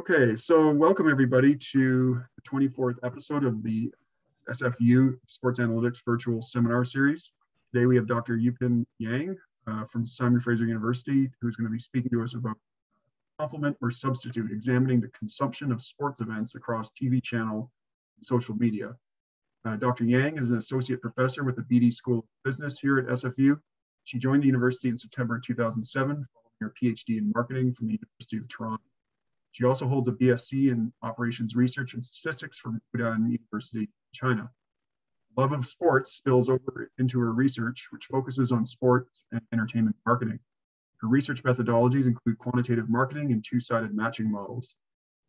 Okay, so welcome everybody to the 24th episode of the SFU Sports Analytics Virtual Seminar Series. Today we have Dr. Yupin Yang from Simon Fraser University, who's going to be speaking to us about complement or substitute, examining the consumption of sports events across TV channel and social media. Dr. Yang is an associate professor with the BD School of Business here at SFU. She joined the university in September 2007, following her PhD in marketing from the University of Toronto. She also holds a BSc in Operations Research and Statistics from Fudan University in China. Love of sports spills over into her research, which focuses on sports and entertainment marketing. Her research methodologies include quantitative marketing and two-sided matching models.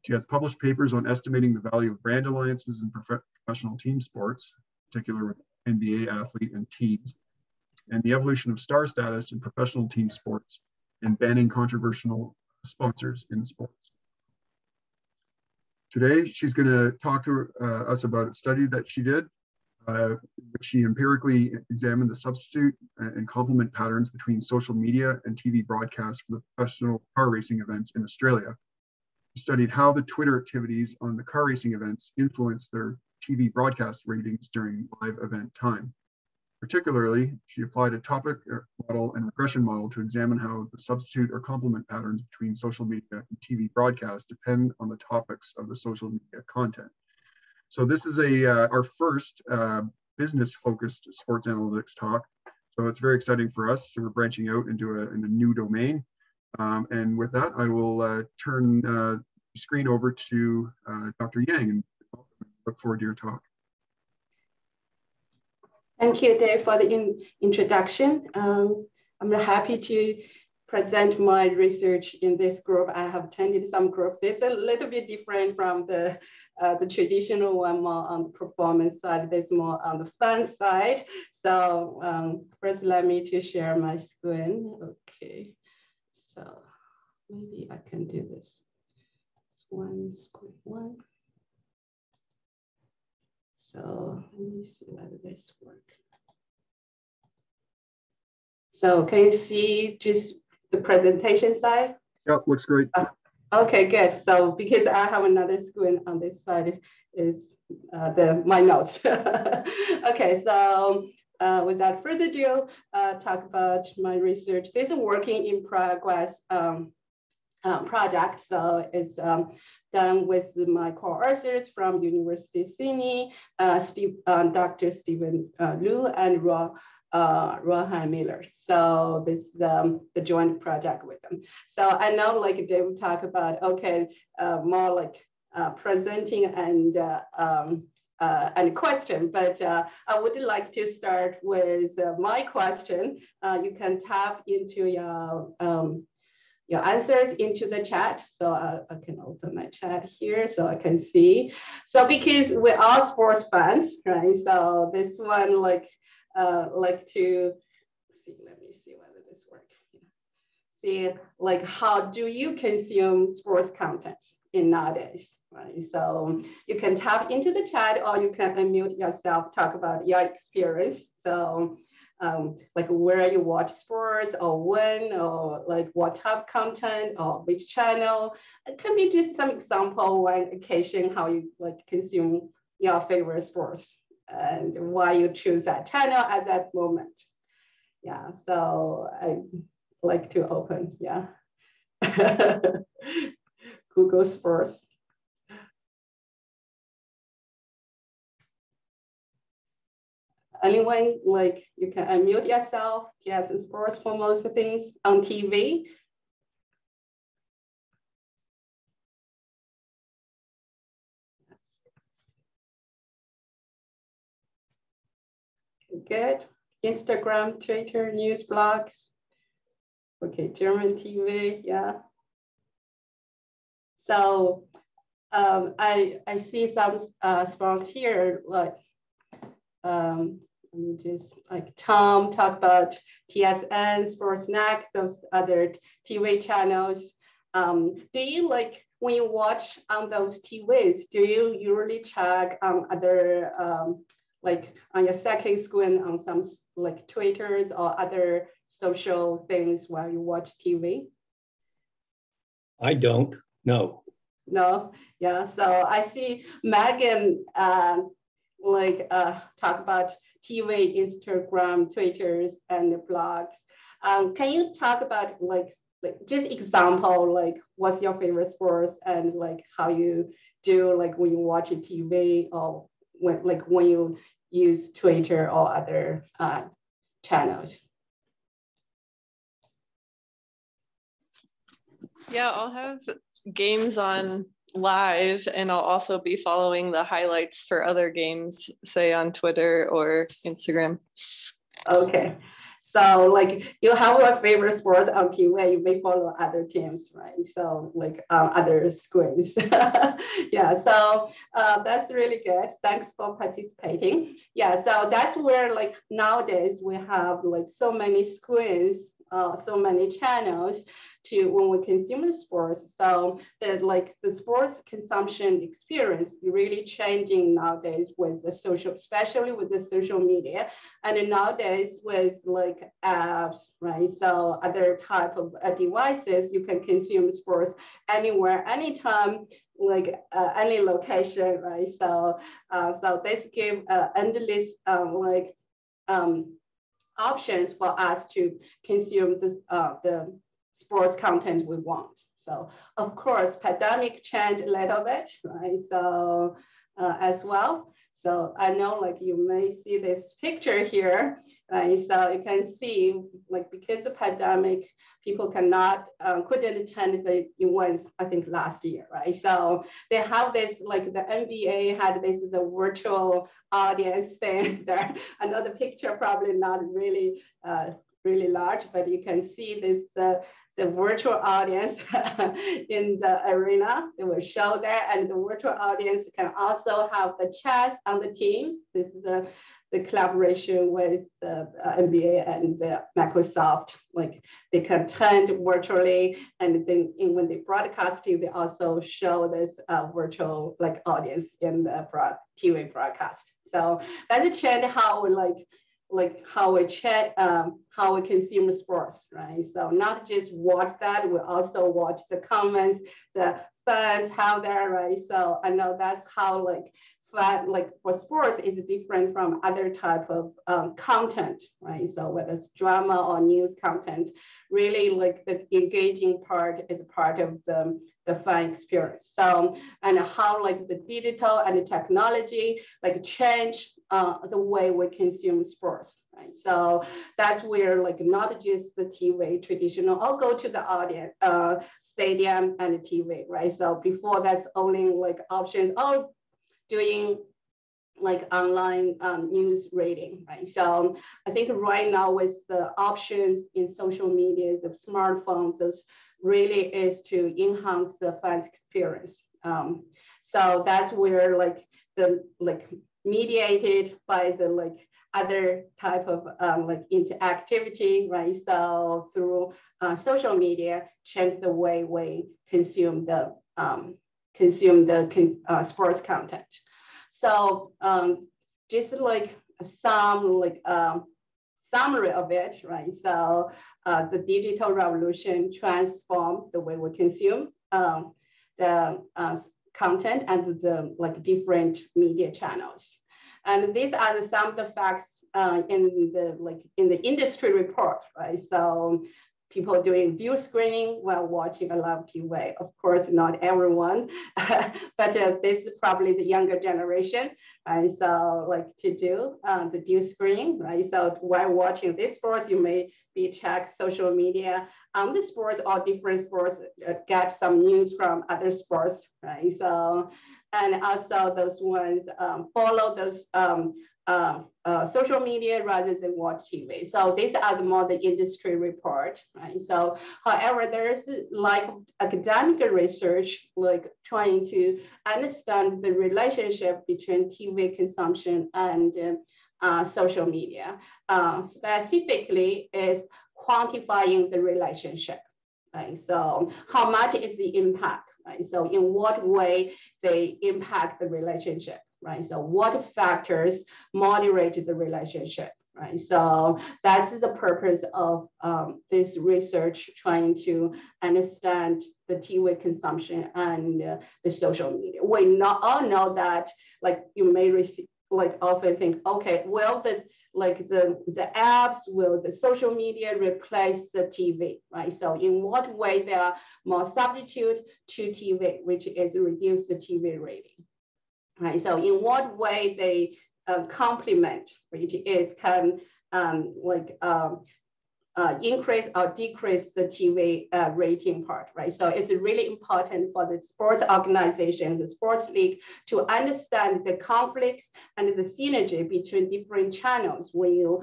She has published papers on estimating the value of brand alliances in professional team sports, particularly with NBA athlete and teams, and the evolution of star status in professional team sports, and banning controversial sponsors in sports. Today, she's going to talk to us about a study that she did, which she empirically examined the substitute and complement patterns between social media and TV broadcasts for the professional car racing events in Australia. She studied how the Twitter activities on the car racing events influence their TV broadcast ratings during live event time. Particularly, she applied a topic model and regression model to examine how the substitute or complement patterns between social media and TV broadcasts depend on the topics of the social media content. So this is our first business-focused sports analytics talk. So it's very exciting for us. So we're branching out into a new domain. And with that, I will turn the screen over to Dr. Yang, and look forward to your talk. Thank you, Dave, for the introduction. I'm happy to present my research in this group. I have attended some groups. This is a little bit different from the traditional one, more on the performance side. There's more on the fun side. So first, let me to share my screen. Okay, so maybe I can do this. Screen one. So let me see whether this works. So can you see just the presentation side? Yeah, looks great. Okay, good. So because I have another screen on this side is my notes. Okay, so without further ado, talk about my research. This is a working in progress project. So it's done with my co-authors from University of Sydney, Dr. Stephen Liu and Rohan Miller. So this is the joint project with them. So I know like they will talk about, okay, more like presenting and question, but I would like to start with my question. You can tap into your answers into the chat. So I can open my chat here so I can see. So because we're all sports fans, right? So this one like to see, let me see whether this works. See, like how do you consume sports content in nowadays, right? So you can tap into the chat or you can unmute yourself, talk about your experience. So like where you watch sports or when, or like what type of content or which channel. It can be just some example, one occasion, how you like consume your favorite sports and why you choose that channel at that moment. Yeah, so I like to open, yeah. Google Sports. Anyone, like you can unmute yourself. Yes, sports for most things on TV. Good. Instagram, Twitter, news blogs. Okay, German TV, yeah. So I see some sports here, like let me just like Tom talk about TSN, Sportsnet, those other TV channels. Do you like when you watch on those TVs, do you usually check on other like on your second screen on some like Twitters or other social things while you watch TV? I don't, no. No, yeah. So I see Megan talk about TV, Instagram, Twitters, and the blogs. Can you talk about like just example, like what's your favorite sports and like how you do like when you watch a TV or when you use Twitter or other channels? Yeah, I'll have games on live, and I'll also be following the highlights for other games, say on Twitter or Instagram. Okay. So like you have your favorite sports on TV, you may follow other teams, right? So like other screens. Yeah, so that's really good. Thanks for participating. Yeah, so that's where like nowadays we have like so many screens, so many channels to when we consume the sports. So that like the sports consumption experience really changing nowadays with the social, especially with the social media. And nowadays with like apps, right? So other type of devices, you can consume sports anywhere, anytime, like any location, right? So so this give endless options for us to consume this, the sports content we want. So of course, pandemic changed a little bit, right? So as well. So I know like you may see this picture here, right? So you can see like because of pandemic, people cannot, couldn't attend the events, I think last year, right? So they have this, like the NBA had this is a virtual audience thing there. Another picture, probably not really, really large, but you can see this, the virtual audience in the arena. They will show there, and the virtual audience can also have the chats on the teams. This is the collaboration with the NBA and the Microsoft. Like they can attend virtually, and then when they broadcasting, they also show this virtual like audience in the TV broadcast. So that's a change how we like how we chat, how we consume sports, right? So not just watch that, we also watch the comments, the fans have there, right? So I know that's how like fun, like for sports is different from other type of content, right? So whether it's drama or news content, really like the engaging part is part of the fun experience. So, and how like the digital and the technology like change the way we consume sports, right? So that's where like not just the TV traditional, I'll go to the audience, stadium and the TV, right? So before that's only like options, oh, doing like online news rating, right? So I think right now with the options in social media, the smartphones, those really is to enhance the fans experience. So that's where like the like mediated by the like other type of like interactivity, right? So through social media, change the way we consume the sports content. So just like some like summary of it, right? So the digital revolution transformed the way we consume the content and the like different media channels. And these are some of the facts in the industry report, right? So people doing view screening while watching a live TV. Of course, not everyone, but this is probably the younger generation, right? So like to do the view screening, right? So while watching this sports, you may be check social media on the sports or different sports, get some news from other sports, right? So, and also those ones follow those social media rather than watch TV. So these are the more the industry report, right? So however, there's like academic research, like trying to understand the relationship between TV consumption and social media. Specifically is quantifying the relationship, right? So how much is the impact, right? So in what way they impact the relationship, right? So what factors moderate the relationship, right? So that's the purpose of this research, trying to understand the TV consumption and the social media. We all know that, like you may receive, like often think, okay, well, this like the apps will the social media replace the TV, right? So in what way they are more substitute to TV, which is reduce the TV rating, right? So in what way they complement, which is can increase or decrease the TV rating part, right? So it's really important for the sports organization, the sports league, to understand the conflicts and the synergy between different channels when you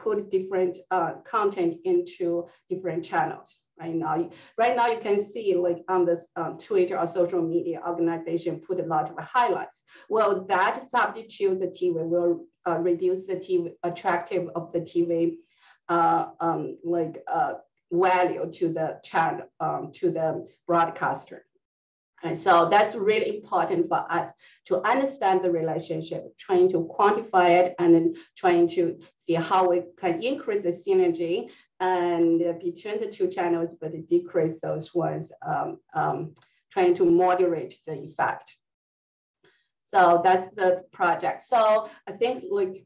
put different content into different channels. Right now, you can see like on this Twitter or social media organization put a lot of highlights. Well, that substitute the TV will reduce the TV attractive of the TV value to the channel, to the broadcaster. And so that's really important for us to understand the relationship, trying to quantify it, and then trying to see how we can increase the synergy and between the two channels, but decrease those ones, trying to moderate the effect. So that's the project. So I think like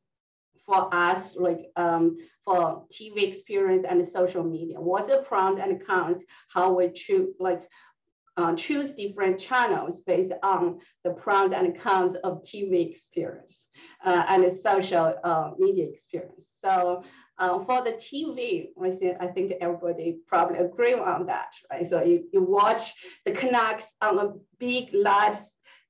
for us, like for TV experience and social media, what's the pros and cons, how we choose different channels based on the pros and cons of TV experience and the social media experience. So for the TV, I think everybody probably agree on that, right? So you watch the Canucks on a big, large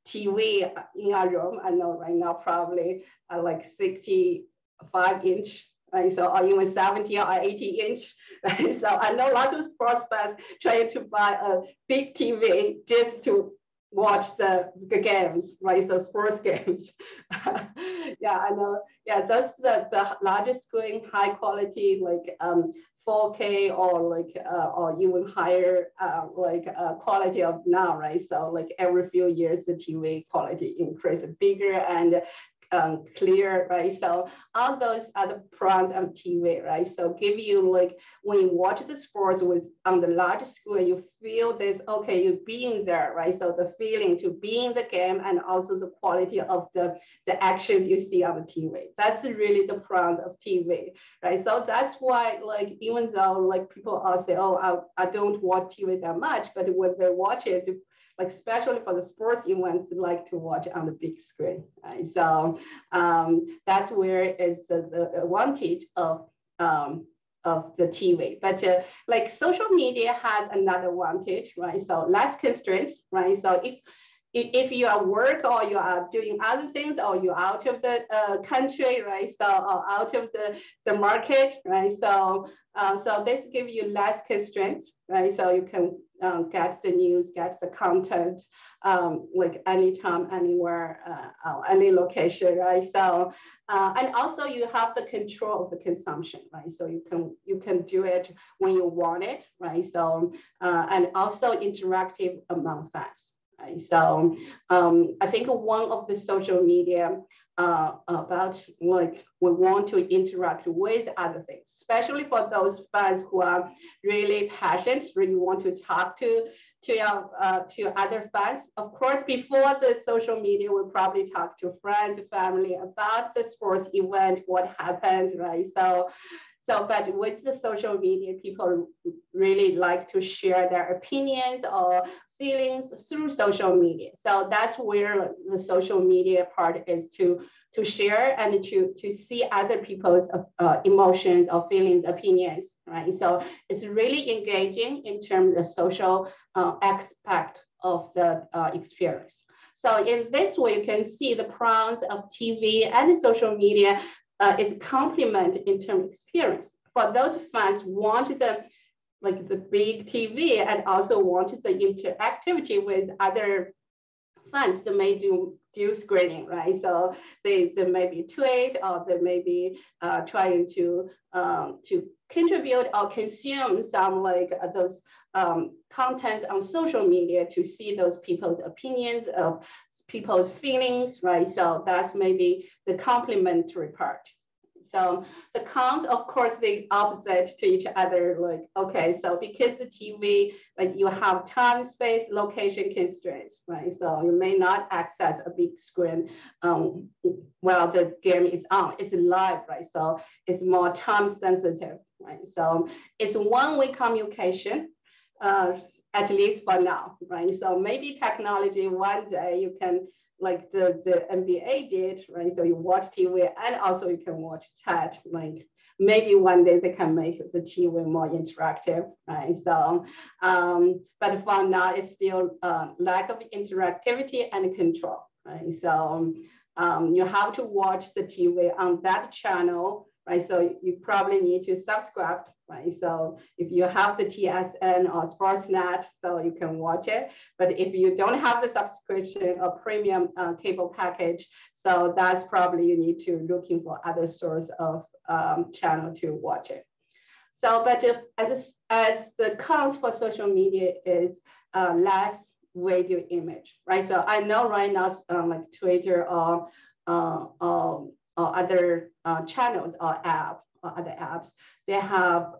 TV in your room. I know right now probably like 65-inch, right? So or even 70 or 80-inch, right? So I know lots of sports fans trying to buy a big TV just to watch the games, right? So sports games. Yeah, I know. Yeah, that's the largest screen, high quality, like 4K or like or even higher quality of now, right? So like every few years the TV quality increases bigger and clear, right? So all those are the pros of TV, right? So give you like when you watch the sports with on the large screen, you feel this, okay, you're being there, right? So the feeling to be in the game and also the quality of the actions you see on the TV. That's really the pros of TV, right? So that's why like even though like people all say, oh, I don't watch TV that much, but when they watch it, like especially for the sports events, they like to watch on the big screen, right? So that's where is the advantage of the TV. But like social media has another advantage, right? So less constraints, right? So if you are work or you are doing other things or you're out of the country, right? So or out of the market, right? So so this gives you less constraints, right? So you can get the news, get the content, like anytime, anywhere, any location, right? So and also you have the control of the consumption, right? So you can do it when you want it, right? So and also interactive among fans. Right? So I think one of the social media about like we want to interact with other things, especially for those fans who are really passionate, really want to talk to other fans. Of course, before the social media, we'll probably talk to friends, family about the sports event, what happened, right? So, but with the social media, people really like to share their opinions or feelings through social media. So that's where the social media part is to share and to see other people's emotions or feelings, opinions, right? So it's really engaging in terms of social aspect of the experience. So in this way, you can see the pros of TV and social media is complement in terms of experience. For those fans who want the big TV and also want the interactivity with other fans that may do screening, right? So they may be tweet or they may be trying to contribute or consume some like those contents on social media to see those people's opinions of people's feelings, right? So that's maybe the complementary part. So the cons, of course, they opposite to each other. Like, okay, so because the TV, like you have time, space, location constraints, right? So you may not access a big screen while the game is on. It's live, right? So it's more time sensitive, right? So it's one-way communication, at least for now, right? So maybe technology one day you can, like the NBA did, right? So you watch TV and also you can watch chat. Like maybe one day they can make the TV more interactive, right? So, but for now it's still lack of interactivity and control, right? So you have to watch the TV on that channel, right? So you probably need to subscribe, right? So if you have the TSN or Sportsnet, so you can watch it. But if you don't have the subscription or premium cable package, so that's probably you need to looking for other source of channel to watch it. So, but if, as the cons for social media is less video image, right? So I know right now, like Twitter or other channels or other apps, they have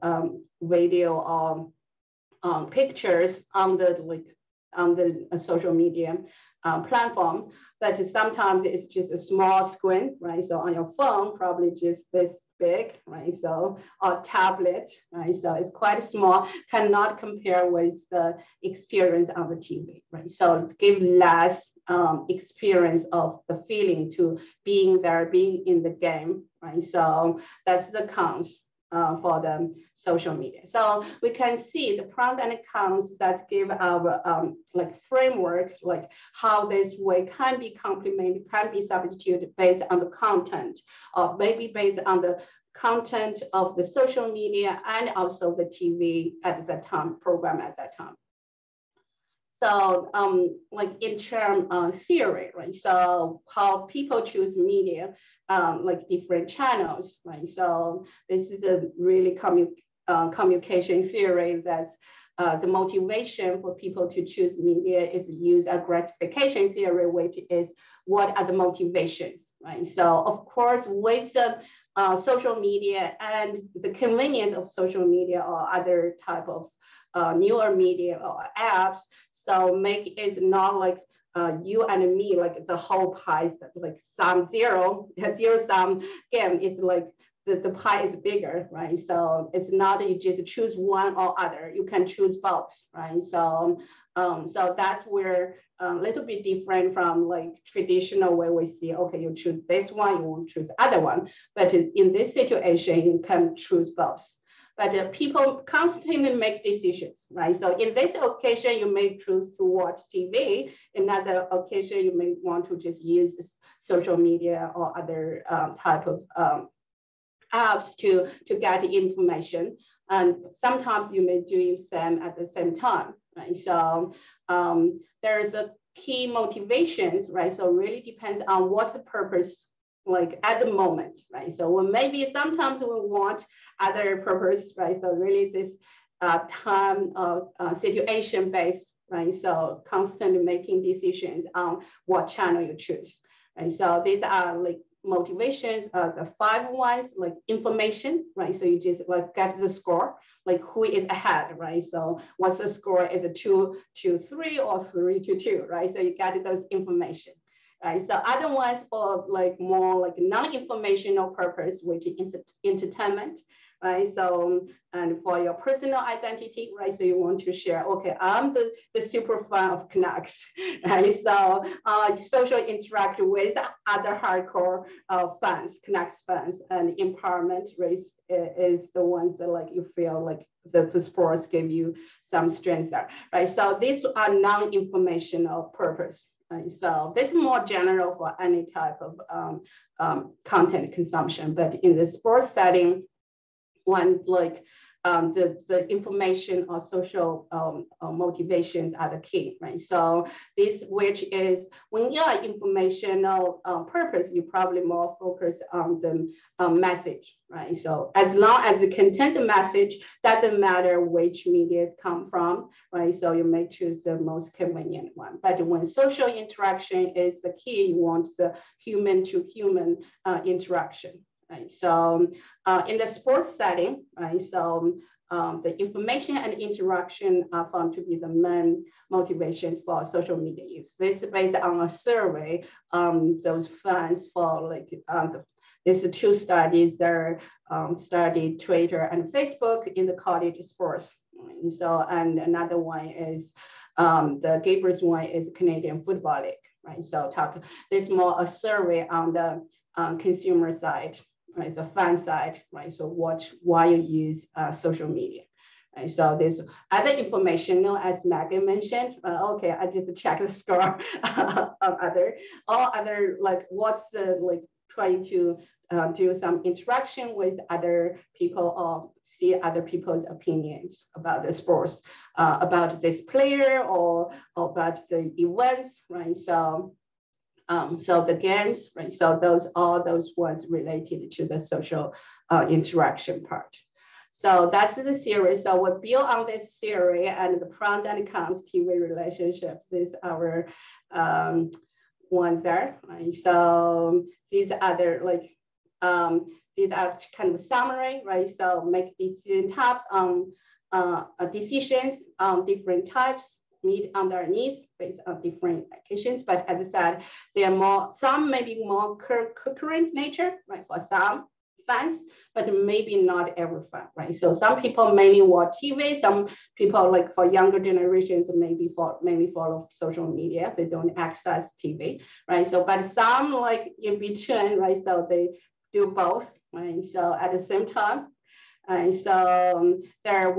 video or pictures on the social media platform, but sometimes it's just a small screen, right? So on your phone, probably just this big, right? So, or tablet, right? So it's quite small, cannot compare with the experience on the TV, right? So it gives less experience of the feeling to being there, being in the game, right? So that's the cons for the social media. So we can see the pros and cons that give our like framework, like how this way can be complemented, can be substituted based on the content, or maybe based on the content of the social media and also the TV at that time, program at that time. So like in term theory, right? So how people choose media, like different channels, right? So this is a really communication theory that's the motivation for people to choose media is use a gratification theory, which is what are the motivations, right? So of course, with the social media and the convenience of social media or other type of newer media or apps, so make it not like you and me, like the whole pie is like sum zero sum game. It's like the pie is bigger, right? So it's not that you just choose one or other. You can choose both, right? So so that's where a little bit different from like traditional way we see, okay, you choose this one, you won't choose the other one. But in this situation, you can choose both. But people constantly make decisions, right? So in this occasion, you may choose to watch TV. Another occasion, you may want to just use social media or other type of apps to get information. And sometimes you may do them at the same time, right? So there's a key motivations, right? So really depends on what's the purpose like at the moment, right? So when maybe sometimes we want other purpose, right? So really this time situation based, right? So constantly making decisions on what channel you choose, right? So these are like motivations, the 5 ones, like information, right? So you just like get the score, like who is ahead, right? So what's the score, is it 2-3 or 3-2, right? So you get those information. Right, so other ones for like more like non-informational purpose, which is entertainment, right? So, and for your personal identity, right? So you want to share, okay, I'm the super fan of Canucks, right? So social interaction with other hardcore fans, Canucks fans, and empowerment race is the ones that like you feel like the sports give you some strength there, right? So these are non-informational purpose. So this is more general for any type of content consumption, but in the sports setting, one like the information or social motivations are the key, right? So this, which is when you are informational purpose, you probably more focus on the message, right? So as long as the content message, doesn't matter which medias come from, right? So you may choose the most convenient one. But when social interaction is the key, you want the human to human interaction. right? So in the sports setting, right? So the information and interaction are found to be the main motivations for social media use. This is based on a survey, those fans for like, there's two studies that studied Twitter and Facebook in the college sports. Right? So, and another one is the Gabriel's one is Canadian Football League, right? So there's more a survey on the consumer side, right? The fan side, right? So why you use social media. Right, so there's other information, as Megan mentioned. Okay, I just check the score of all other like what's the like trying to do some interaction with other people or see other people's opinions about the sports, about this player or about the events, right? So so the games, right? So all those ones related to the social interaction part. So that's the theory. So we build on this theory and the pros and cons TV relationships. This is our one there, right? So these other like these are kind of summary, right? So make decision types on decisions on different types, meet on their needs based on different occasions. But as I said, there are more, some maybe more current nature, right? For some fans, but maybe not every fan, right? So some people mainly watch TV, some people like for younger generations, mainly follow social media, they don't access TV, right? So, but some like in between, right? So they do both, right? So at the same time, and so there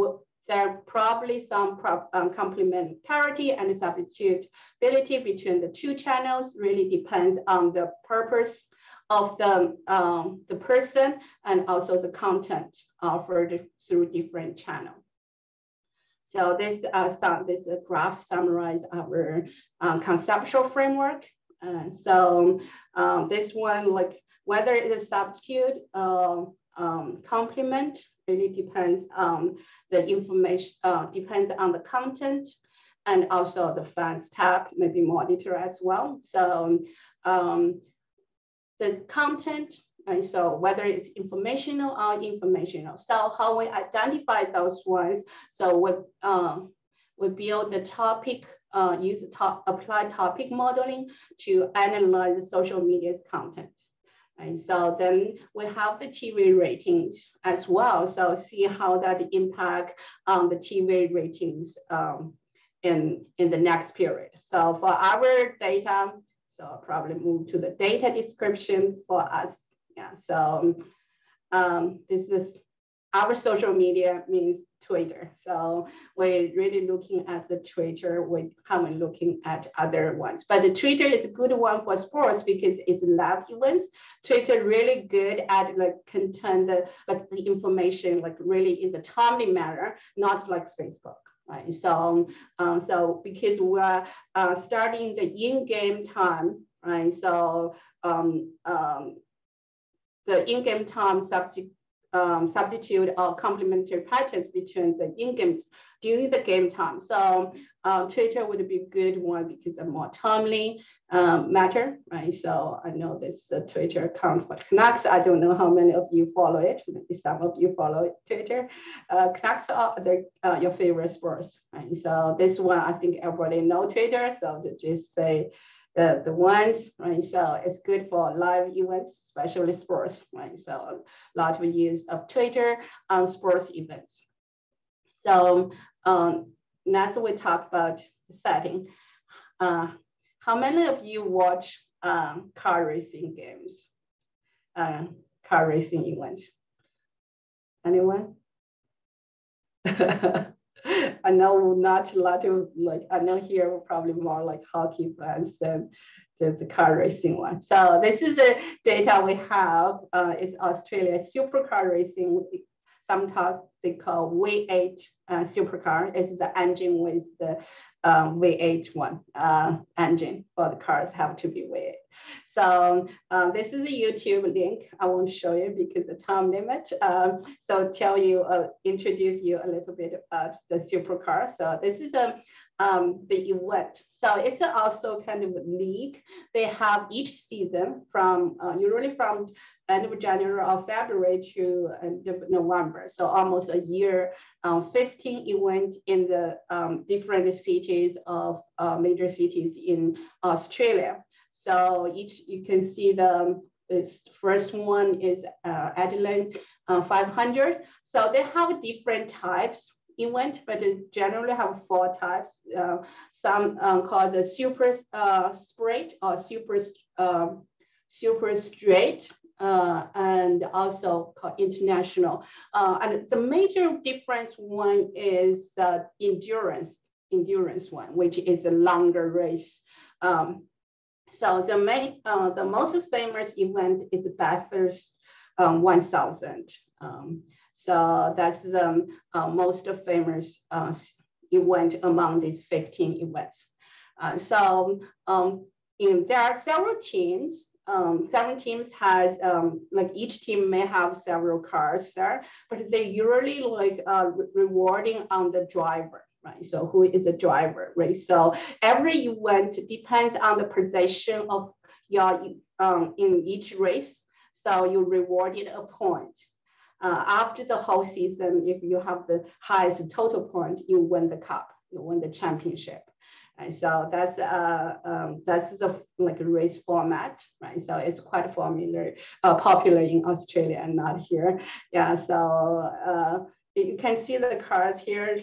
are probably some complementarity and substitutability between the two channels. Really depends on the purpose of the person and also the content offered through different channels. So this graph summarizes our conceptual framework. So this one, like whether it's a substitute, complement, really depends on the information, depends on the content, and also the fans tab, maybe monitor as well. So the content, and so whether it's informational or informational. So how we identify those ones. So we build the topic, apply topic modeling to analyze social media's content. And so then we have the TV ratings as well. So see how that impact on the TV ratings in the next period. So for our data, so I'll probably move to the data description for us. Yeah, so this is our social media means Twitter. So we're really looking at the Twitter, we haven't looking at other ones. But the Twitter is a good one for sports because it's live events. Twitter really good at like content, like the information, like really in the timely manner, not like Facebook. Right, so so because we're starting the in-game time, right? So the in-game time substitute or complementary patterns between the in-game during the game time. So Twitter would be a good one because of more timely matter, right? So I know this Twitter account for Canucks. I don't know how many of you follow it. Maybe some of you follow Twitter. Canucks are your favorite sports, right? So this one, I think everybody know Twitter. So to just say the ones, right? So it's good for live events, especially sports, right? So a lot of use of Twitter on sports events. So next we talk about the setting. How many of you watch car racing games, car racing events? Anyone? I know not a lot of I know here we're probably more like hockey fans than the car racing one. So this is the data we have. It's Australia supercar racing. Sometimes they call V8 supercar. This is the engine with the V8 one engine, for the cars have to be V8. So this is a YouTube link. I won't show you because of time limit. So introduce you a little bit about the supercar. So this is the event. So it's also kind of a league. They have each season from usually from end of January or February to end of November. So almost a year, 15 events in the different cities of major cities in Australia. So you can see this first one is Adelaide 500. So they have different types event, but it generally have 4 types. Some called the super straight or super straight, and also called international. And the major difference one is endurance one, which is a longer race. So the most famous event is Bathurst 1000. So that's the most famous event among these 15 events. There are several teams. Several teams has like each team may have several cars there, but they usually like rewarding on the driver. Right, so who is the driver, right? So every event depends on the position of your in each race. So you rewarded a point. After the whole season, if you have the highest total point, you win the cup, you win the championship. And so that's the like race format, right? So it's quite popular in Australia and not here. Yeah, so you can see the cars here.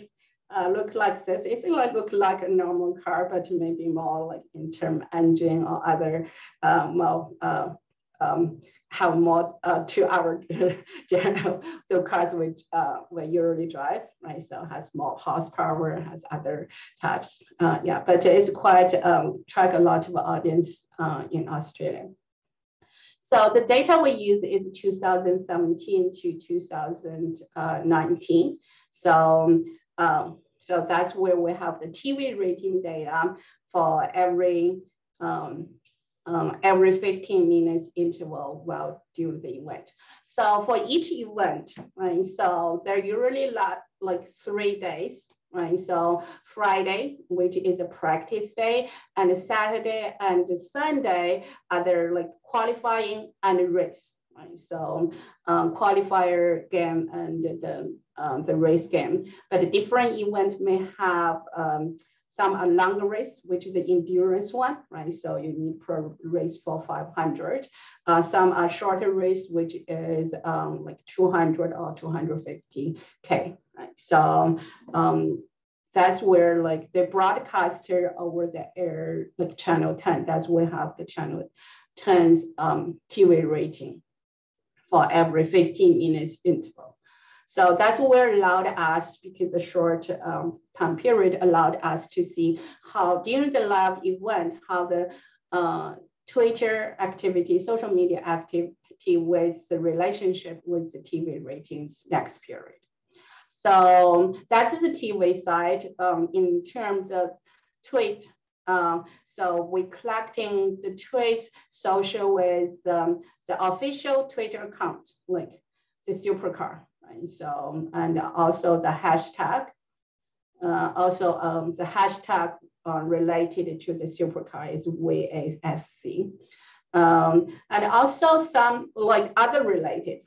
Look like this. It's like look like a normal car, but maybe more like internal engine or other have more to our general the cars which we usually drive, right? So has more horsepower, has other types. Yeah, but it's quite track a lot of audience in Australia. So the data we use is 2017 to 2019. So that's where we have the TV rating data for every 15 minutes interval while during the event. So for each event, right? So they're usually like 3 days, right? So Friday, which is a practice day, and Saturday and Sunday are there like qualifying and race. Right, so qualifier game and the race game, but the different event may have some are longer race, which is the endurance one, right? So you need per race for 500. Some are shorter race, which is like 200 or 250K, right? So that's where like the broadcaster over the air, like channel 10, that's where we have the channel 10's TV rating for every 15 minutes interval. So that's where allowed us, because the short time period allowed us to see how during the live event, how the Twitter activity, social media activity with the relationship with the TV ratings next period. So that's the TV side in terms of tweet. So we're collecting the tweets social with the official Twitter account, like the supercar, right? So, and also the hashtag, the hashtag related to the supercar is WASC. And also some like other related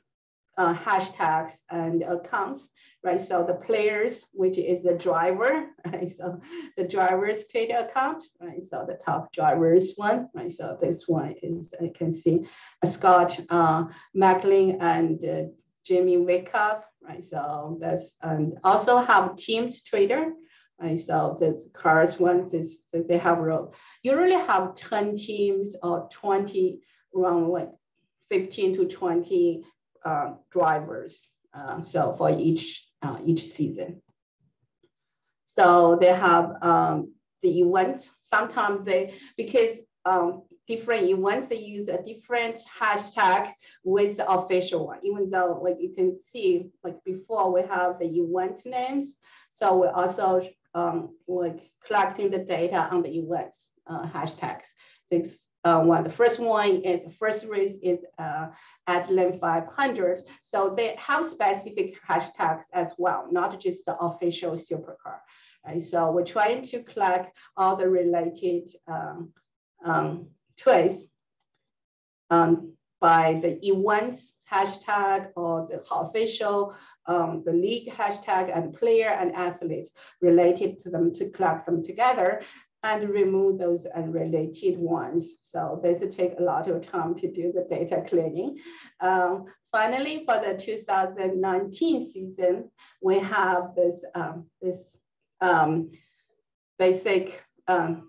hashtags and accounts, right? So the players, which is the driver, right? So the driver's Twitter account, right? So the top drivers one, right? So this one is, I can see Scott Macklin and Jimmy Wickup, right? So that's, and also have teams Twitter, right? So this cars one, so they have usually have 10 teams or 20, around like 15 to 20 drivers. So for each season. So they have the events. Sometimes because different events, they use a different hashtags with the official one, even though like you can see, like before we have the event names. So we're also like collecting the data on the events hashtags. The first one is the first race is Adelaide 500. So they have specific hashtags as well, not just the official supercar. right? So we're trying to collect all the related tweets by the events hashtag or the official, the league hashtag and player and athlete related to them to collect them together and remove those unrelated ones. So this will take a lot of time to do the data cleaning. Finally, for the 2019 season, we have this, basic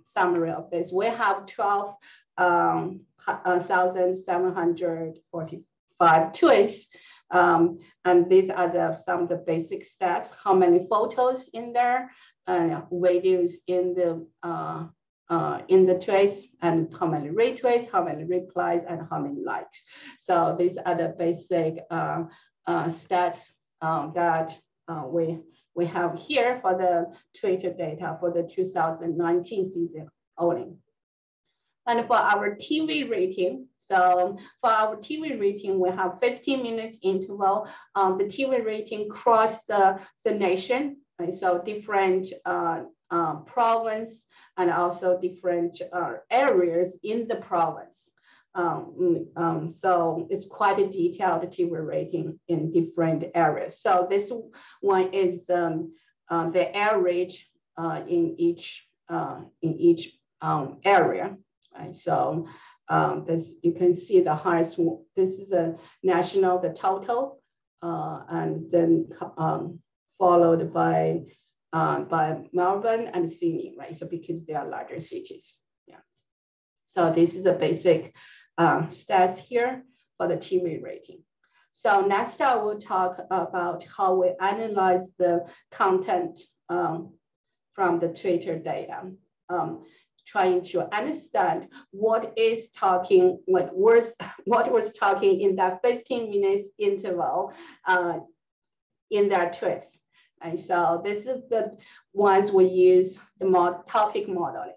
summary of this. We have 12,745 tweets. And these are some of the basic stats, how many photos in there, videos in the tweets, and how many retweets, how many replies, and how many likes. So these are the basic stats that we have here for the Twitter data for the 2019 season only. And for our TV rating, so for our TV rating, we have 15 minutes interval. The TV rating across the nation, right? So different province and also different areas in the province. So it's quite a detailed TV rating in different areas. So this one is the average in each area. Right, so this, you can see the highest, this is a national, the total, and then followed by Melbourne and Sydney, right? So because they are larger cities, yeah. So this is a basic stats here for the TV rating. So next I will talk about how we analyze the content from the Twitter data. Trying to understand what is talking, like what was talking in that 15 minutes interval in their tweets. And so this is the ones we use the topic modeling.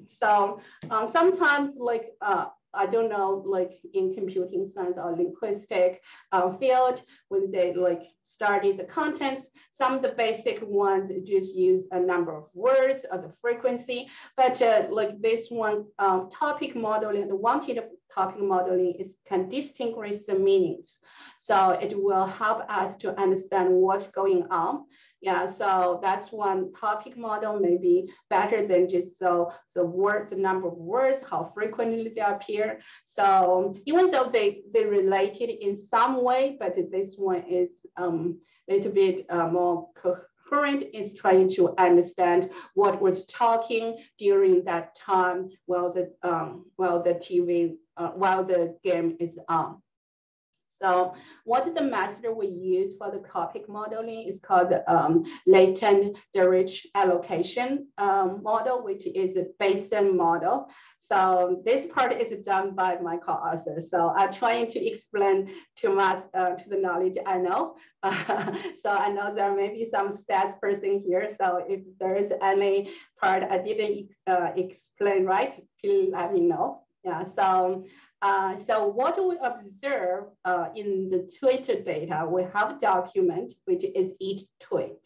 Sometimes like, I don't know, like in computing science or linguistic field, when they like study the contents, some of the basic ones just use a number of words or the frequency, but like this one, topic modeling, the wanted topic modeling can distinguish the meanings. So it will help us to understand what's going on. Yeah, so that's one topic model may be better than just so words, the number of words, how frequently they appear. So even though they related in some way, but this one is a little bit more coherent, is trying to understand what was talking during that time while the game is on. So what is the method we use for the topic modeling is called the latent direct allocation model, which is a Bayesian model. So this part is done by my co-author. So I'm trying to explain to the knowledge I know. So I know there may be some stats person here. So if there is any part I didn't explain right, please let me know. Yeah, so what we observe in the Twitter data, we have a document, which is each tweet.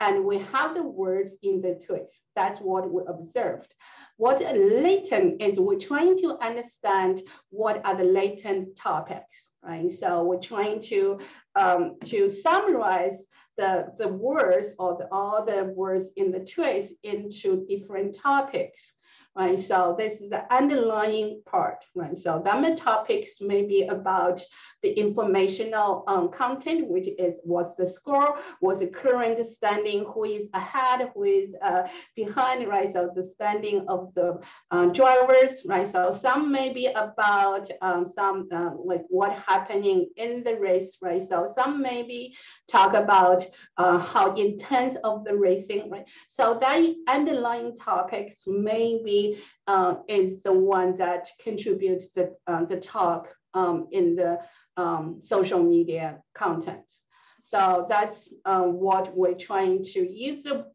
And we have the words in the tweets. That's what we observed. What latent is, we're trying to understand what are the latent topics, right? So we're trying to summarize the words or all the words in the tweets into different topics. Right, so this is the underlying part, right? So the topics may be about the informational content, which is what's the score, what's the current standing, who is ahead, who is behind, right? So the standing of the drivers, right? So some may be about like what happening in the race, right? So some maybe talk about how intense of the racing, right? So that underlying topics may be is the one that contributes the talk in the social media content. So that's what we're trying to use the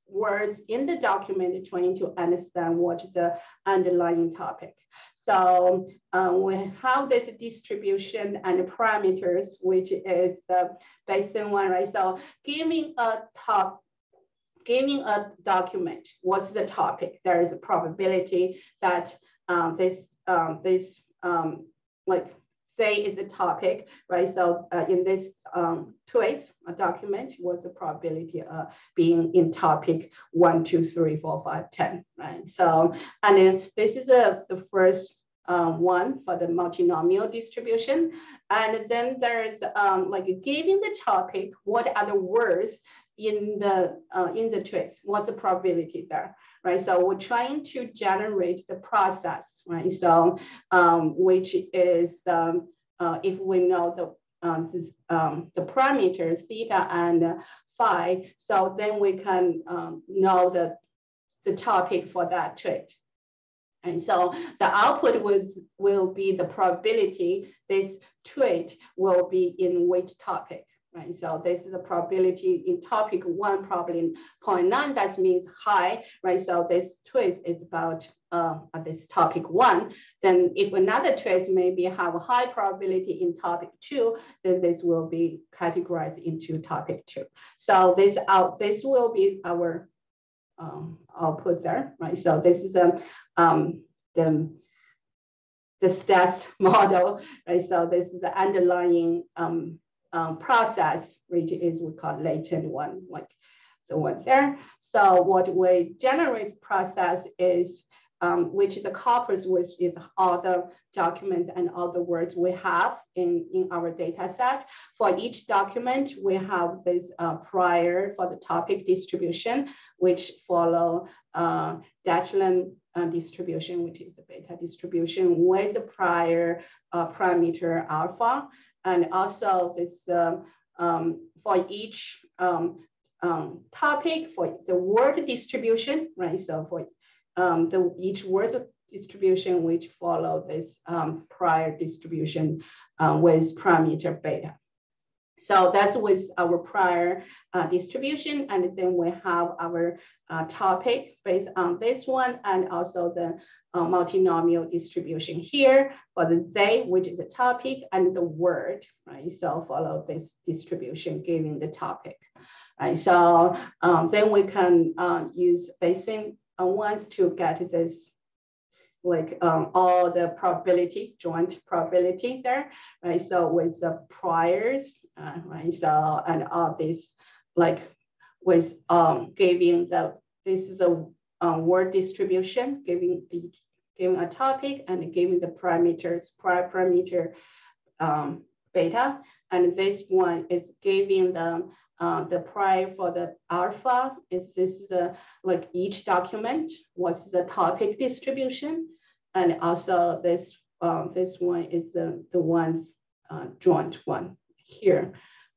words in the document, trying to understand what the underlying topic. So we have this distribution and parameters, which is the Bayesian one, right? So giving a given a document, what's the topic? There is a probability that like say is the topic, right? So in this choice, a document, what's the probability of being in topic 1, 2, 3, 4, 5, 10, right? So, and then this is the first one for the multinomial distribution. And then there's like given the topic, what are the words in the choice? What's the probability there, right? So we're trying to generate the process, right? So which is if we know the parameters theta and phi, so then we can know the topic for that trait. And so the output will be the probability this trait will be in which topic, right? So this is the probability in topic 1, probably 0.9, that means high, right? So this trait is about this topic 1. Then if another trait maybe have a high probability in topic 2, then this will be categorized into topic 2. So this will be our output there, right? So this is the stats model, right? So this is the underlying process, which is we call latent one, like the one there. So what we generate process is, which is a corpus, which is all the documents and all the words we have in our data set. For each document, we have this prior for the topic distribution, which follow Dachland distribution, which is the beta distribution with a prior parameter alpha. And also this for each topic, for the word distribution, right? So for each word distribution, which follow this prior distribution with parameter beta. So that's with our prior distribution. And then we have our topic based on this one, and also the multinomial distribution here for the Z, which is a topic, and the word, right? So follow this distribution given the topic, right? So then we can use Bayesian ones to get this, like all the probability, joint probability there, right? So with the priors, right? So, and all this, like with giving this is a word distribution, giving a topic and giving the parameters, prior parameter beta. And this one is giving the prior for the alpha. This is like each document, what's the topic distribution. And also this one is the ones joint one here,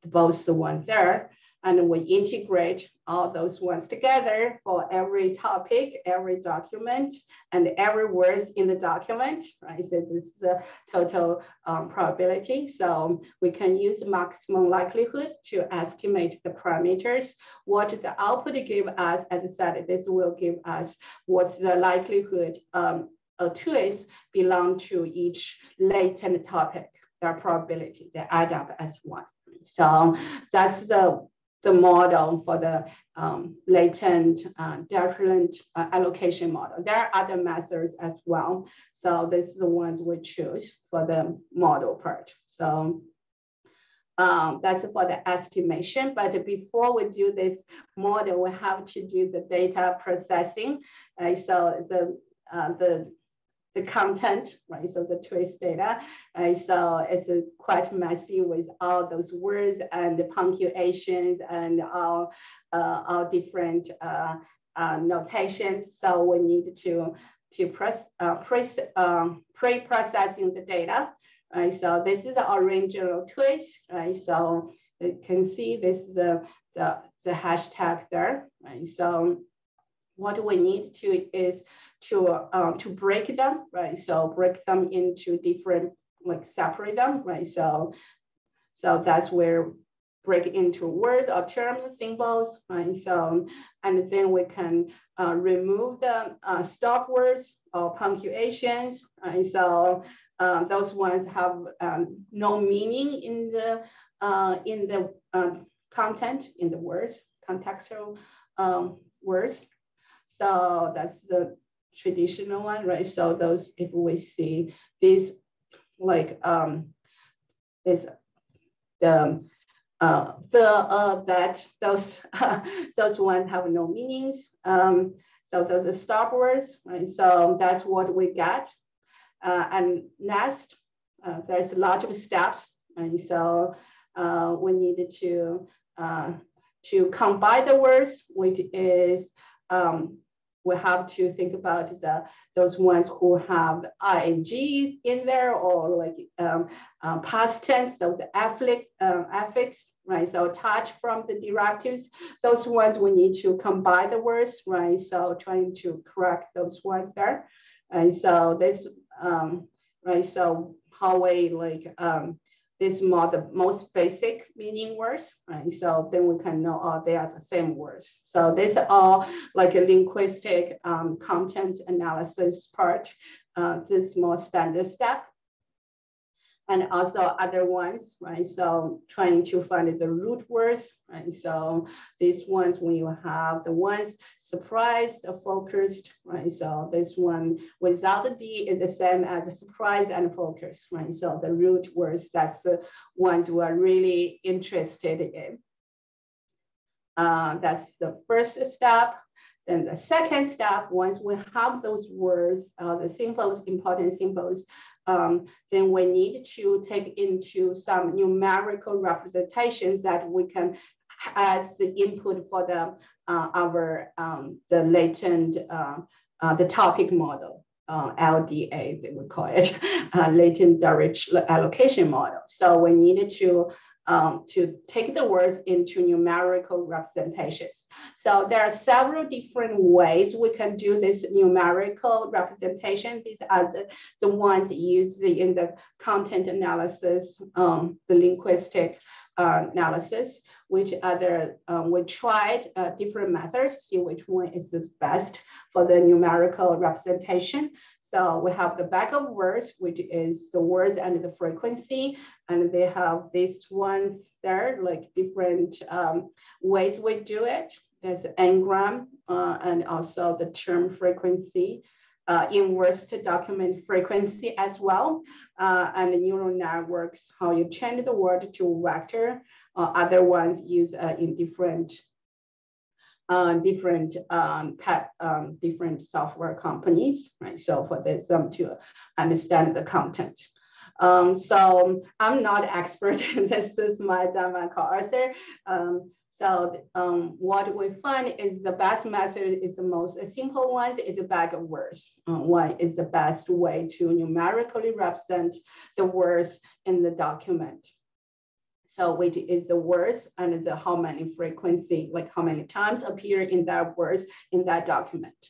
both the one there. And we integrate all those ones together for every topic, every document, and every word in the document, right? So this is the total probability. So we can use maximum likelihood to estimate the parameters. What the output give us, as I said, this will give us what's the likelihood a choice belong to each latent topic, their probability, they add up as one. So that's the model for the latent different allocation model. There are other methods as well. So this is the ones we choose for the model part. So that's for the estimation. But before we do this model, we have to do the data processing. Right? So the content, right? So the trace data, right? So it's quite messy with all those words and the punctuations and all different notations. So we need to pre-processing the data, right? So this is the original trace, right? So you can see this is the hashtag there, right? So what we need to is to break them, right? So break them into different, like separate them, right? So that's where break into words or terms, symbols, right? So, and then we can remove the stop words or punctuations, right? So those ones have no meaning in the content, in the words, contextual words. So that's the traditional one, right? So those, if we see these, like this, that those ones have no meanings. So those are stop words, right? So that's what we get. And next, there's a lot of steps, and so we need to combine the words, which is we have to think about those ones who have ing in there, or like past tense, those affix, right? So touch from the directives, those ones we need to combine the words, right? So trying to correct those ones there. And so this, right? So how we like this the most basic meaning words, right? So then we can know, oh, they are the same words. So these are all like a linguistic content analysis part. This more standard step. And also other ones, right? So trying to find the root words, right? So these ones, when you have the ones surprised or focused, right? So this one without the D is the same as surprise and focus, right? So the root words, that's the ones we are really interested in. That's the first step. Then the second step, once we have those words, the symbols, important symbols, then we need to take into some numerical representations that we can as the input for the the latent the topic model. LDA, they would call it, latent direct allocation model. So we needed to take the words into numerical representations. So there are several different ways we can do this numerical representation. These are the ones used in the content analysis, the linguistic analysis, which other, we tried different methods, see which one is the best for the numerical representation. So we have the bag of words, which is the words and the frequency, and they have these ones there, like different ways we do it. There's n-gram and also the term frequency, inverse to document frequency as well, and the neural networks, how you change the word to vector. Other ones use in different different software companies, right? So for them to understand the content. So I'm not expert. This is my co-author. So what we find is the best method is the most simple one is a bag of words. One is the best way to numerically represent the words in the document. So which is the words and the how many frequency, like how many times appear in that words in that document.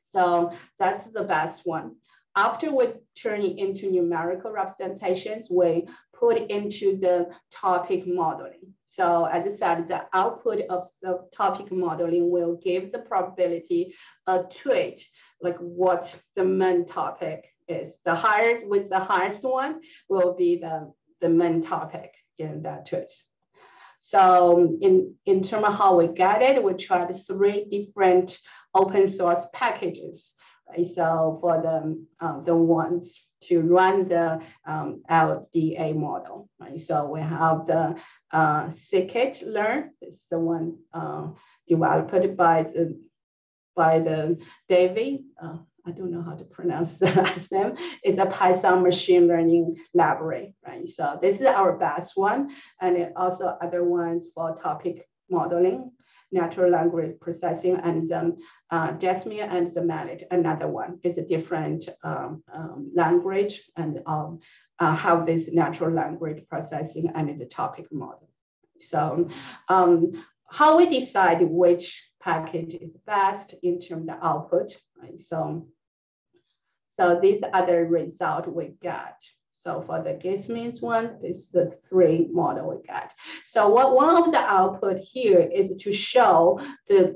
So that's the best one. After we turn it into numerical representations, we put into the topic modeling. So as I said, the output of the topic modeling will give the probability to it, like what the main topic is. The highest with the highest one will be the main topic in that twist. So in terms of how we get it, we tried 3 different open source packages. Right? So for the ones to run the LDA model, right? So we have the scikit-learn. It's the one developed by the David. I don't know how to pronounce the last name. It's a Python machine learning library, right? So this is our best one. And also other ones for topic modeling, natural language processing, and Jasmine and the Mallet. Another one is a different language and have this natural language processing and the topic model. So how we decide which package is best in terms of the output, right? So these are the results we got. So for the Gismin's one, this is the 3 model we got. So one of the output here is to show the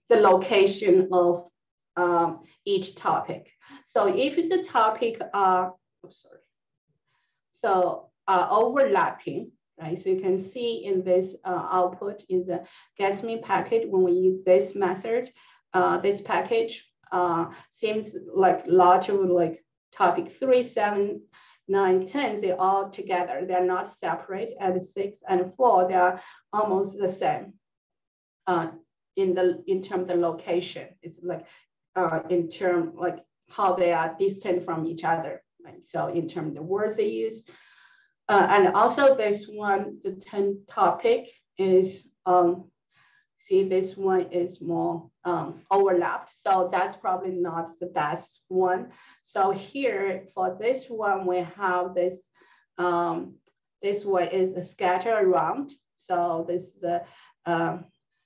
location of each topic. So if the topic are, overlapping, right? So you can see in this output in the GuessMe package, when we use this method, this package seems like lot of like topic 3, 7, 9, 10, they're all together. They're not separate. And 6 and 4, they are almost the same in terms of the location. It's like in terms like how they are distant from each other, right? So in terms of the words they use. And also this one, the 10 topic is, see this one is more overlapped. So that's probably not the best one. So here for this one, we have this, this one is a scatter around. So this is the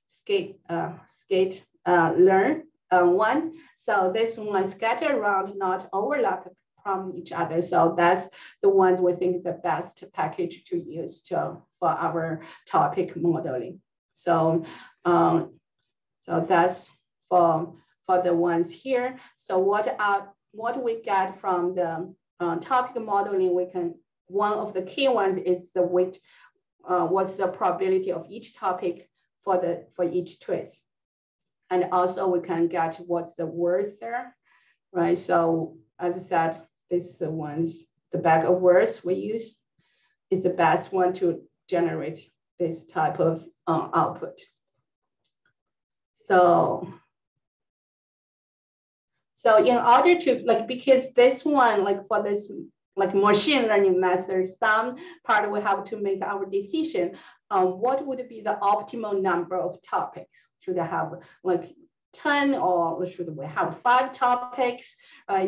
skate learn one. So this one scatter around, not overlap from each other. So that's the ones we think the best package to use for our topic modeling. So, so that's for the ones here. So what we get from the topic modeling, one of the key ones is the weight, what's the probability of each topic for each twist. And also we can get what's the words there, right? So as I said, this is the ones, the bag of words we use is the best one to generate this type of output. So in order to like, because this one, like for this like machine learning method, some part we have to make our decision on what would be the optimal number of topics. Should I have like 10 or should we have 5 topics?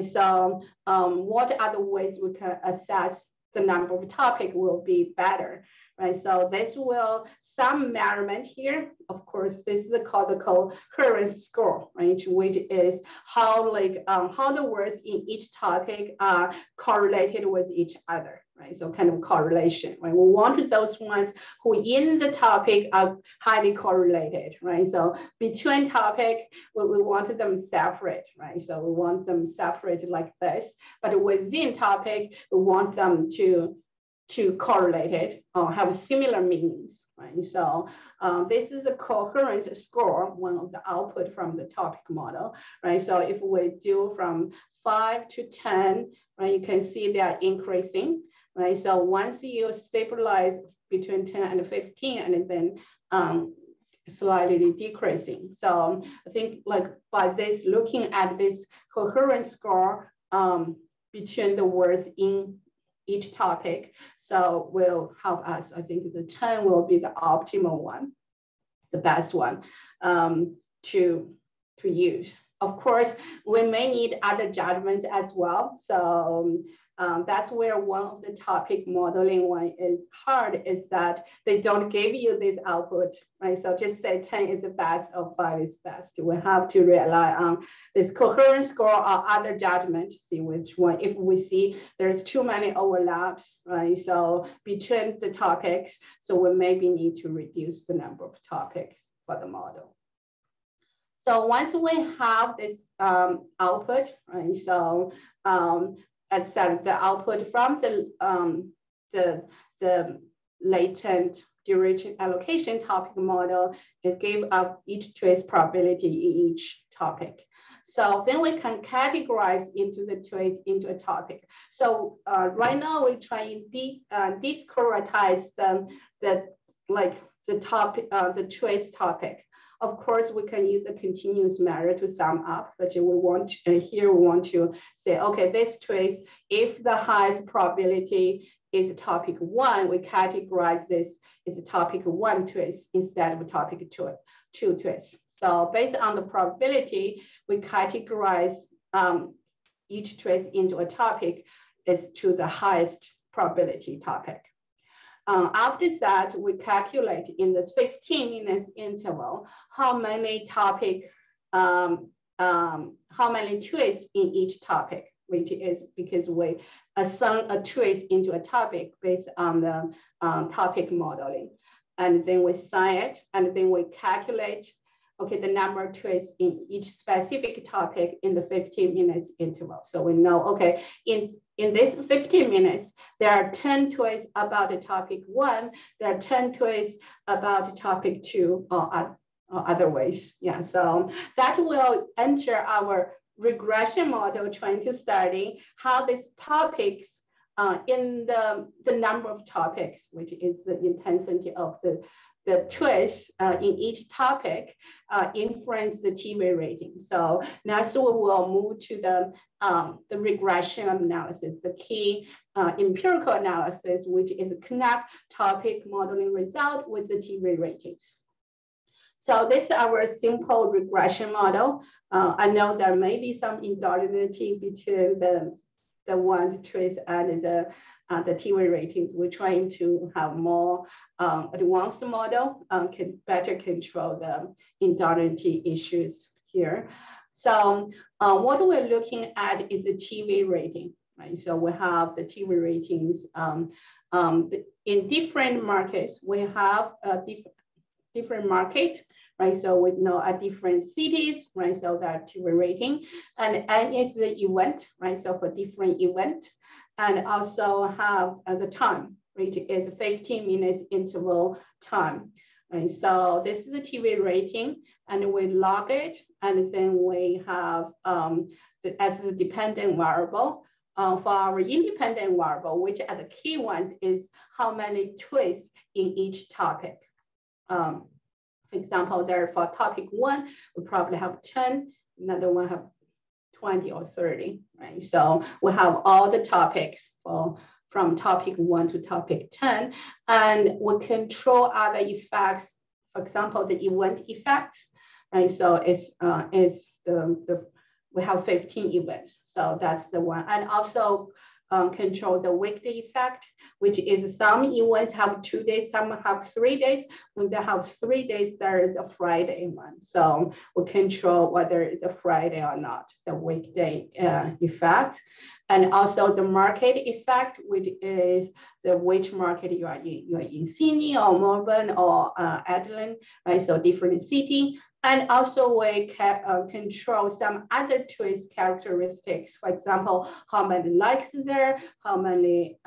So what other ways we can assess the number of topics will be better, right? So this will, some measurement here, of course, this is called the coherence score, right? Which is how like, how the words in each topic are correlated with each other, right? So kind of correlation, right? We want those ones who in the topic are highly correlated, right? So between topic, we want them separate, right? So we want them separated like this, but within topic, we want them to correlated or have similar meanings, right? So this is a coherence score, one of the output from the topic model, right? So if we do from 5 to 10, right, you can see they are increasing, right? So once you stabilize between 10 and 15, and then slightly decreasing. So I think like by this, looking at this coherence score between the words in each topic, so will help us. I think the 10 will be the optimal one, the best one to use. Of course, we may need other judgments as well. So that's where one of the topic modeling one is hard, is that they don't give you this output, right? So just say 10 is the best or 5 is best. We have to rely on this coherence score or other judgment to see which one. If we see there's too many overlaps, right? So between the topics, so we maybe need to reduce the number of topics for the model. So once we have this output, right? So as I said, the output from the latent duration allocation topic model, it gave us each twist probability in each topic. So then we can categorize into the twist into a topic. So right now we try and discretize the topic, the twist topic. Of course, we can use a continuous measure to sum up, but we want here we want to say, okay, this twist, if the highest probability is topic 1, we categorize this as a topic 1 twist instead of a topic 2 twist. So based on the probability, we categorize each twist into a topic as to the highest probability topic. After that, we calculate in this 15 minutes interval, how many topic, how many twists in each topic, which is because we assign a twist into a topic based on the topic modeling. And then we sign it, and then we calculate okay, the number of twists in each specific topic in the 15 minutes interval. So we know, okay, in this 15 minutes, there are 10 twists about the topic 1, there are 10 twists about the topic 2, or other ways. Yeah, so that will enter our regression model trying to study how these topics in the number of topics, which is the intensity of the twists in each topic, influence the TV rating. So next we will move to the regression analysis, the key empirical analysis, which is connect topic modeling result with the TV ratings. So this is our simple regression model. I know there may be some individuality between the ones twist and the TV ratings. We're trying to have more advanced model, can better control the individuality issues here. So what we're looking at is the TV rating, right? So we have the TV ratings in different markets. We have different market, right? So we know at different cities, right? So that TV rating, and N is the event, right? So for different event, and also have the time, which is 15 minutes interval time, right? So this is the TV rating, and we log it, and then we have as a dependent variable. For our independent variable, which are the key ones, is how many twists in each topic. For example, there for topic 1, we probably have 10, another one have 20 or 30, right? So we have all the topics from topic 1 to topic 10, and we control other effects. For example, the event effect, right? So it's we have 15 events, so that's the one, and also control the weekday effect, which is some events have 2 days, some have 3 days. When they have 3 days, there is a Friday one. So we control whether it's a Friday or not, the weekday effect. And also the market effect, which is which market you are in. You are in Sydney or Melbourne or Adelaide, right? So different city. And also we can control some other twist characteristics. For example, how many likes there, how many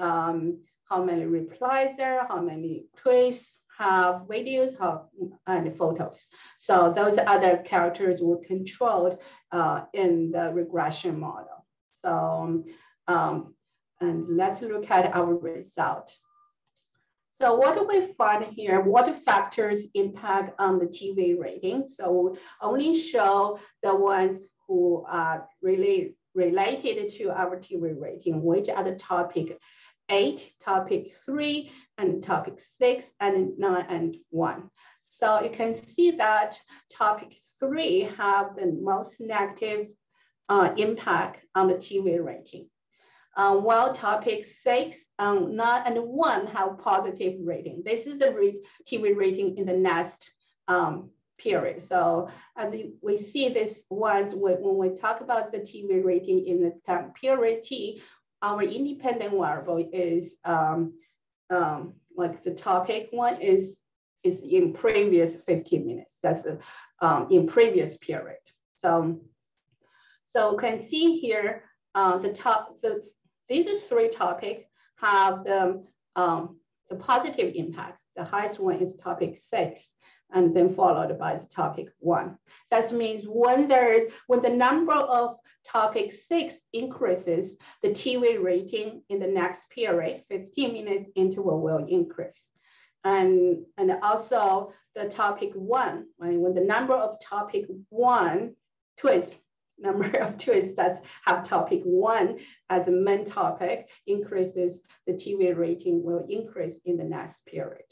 replies there, how many twists have videos, and photos. So those other characters were controlled in the regression model. So, and let's look at our result. So what do we find here? What factors impact on the TV rating? So we only show the ones who are really related to our TV rating, which are the topic 8, topic 3, and topic 6, and 9, and 1. So you can see that topic 3 have the most negative impact on the TV rating. While topic 6, 9, and 1 have positive rating. This is the TV rating in the next period. So as we see this once, when we talk about the TV rating in the time period T, our independent variable is like the topic 1 is in previous 15 minutes. That's in previous period. So you can see here these 3 topics have the positive impact. The highest one is topic 6, and then followed by the topic 1. That means when the number of topic 6 increases, the TV rating in the next period, 15 minutes interval, will increase. And also the topic 1, right? When the number of topic 1 twists, number of twists that have topic 1 as a main topic increases, the TV rating will increase in the next period.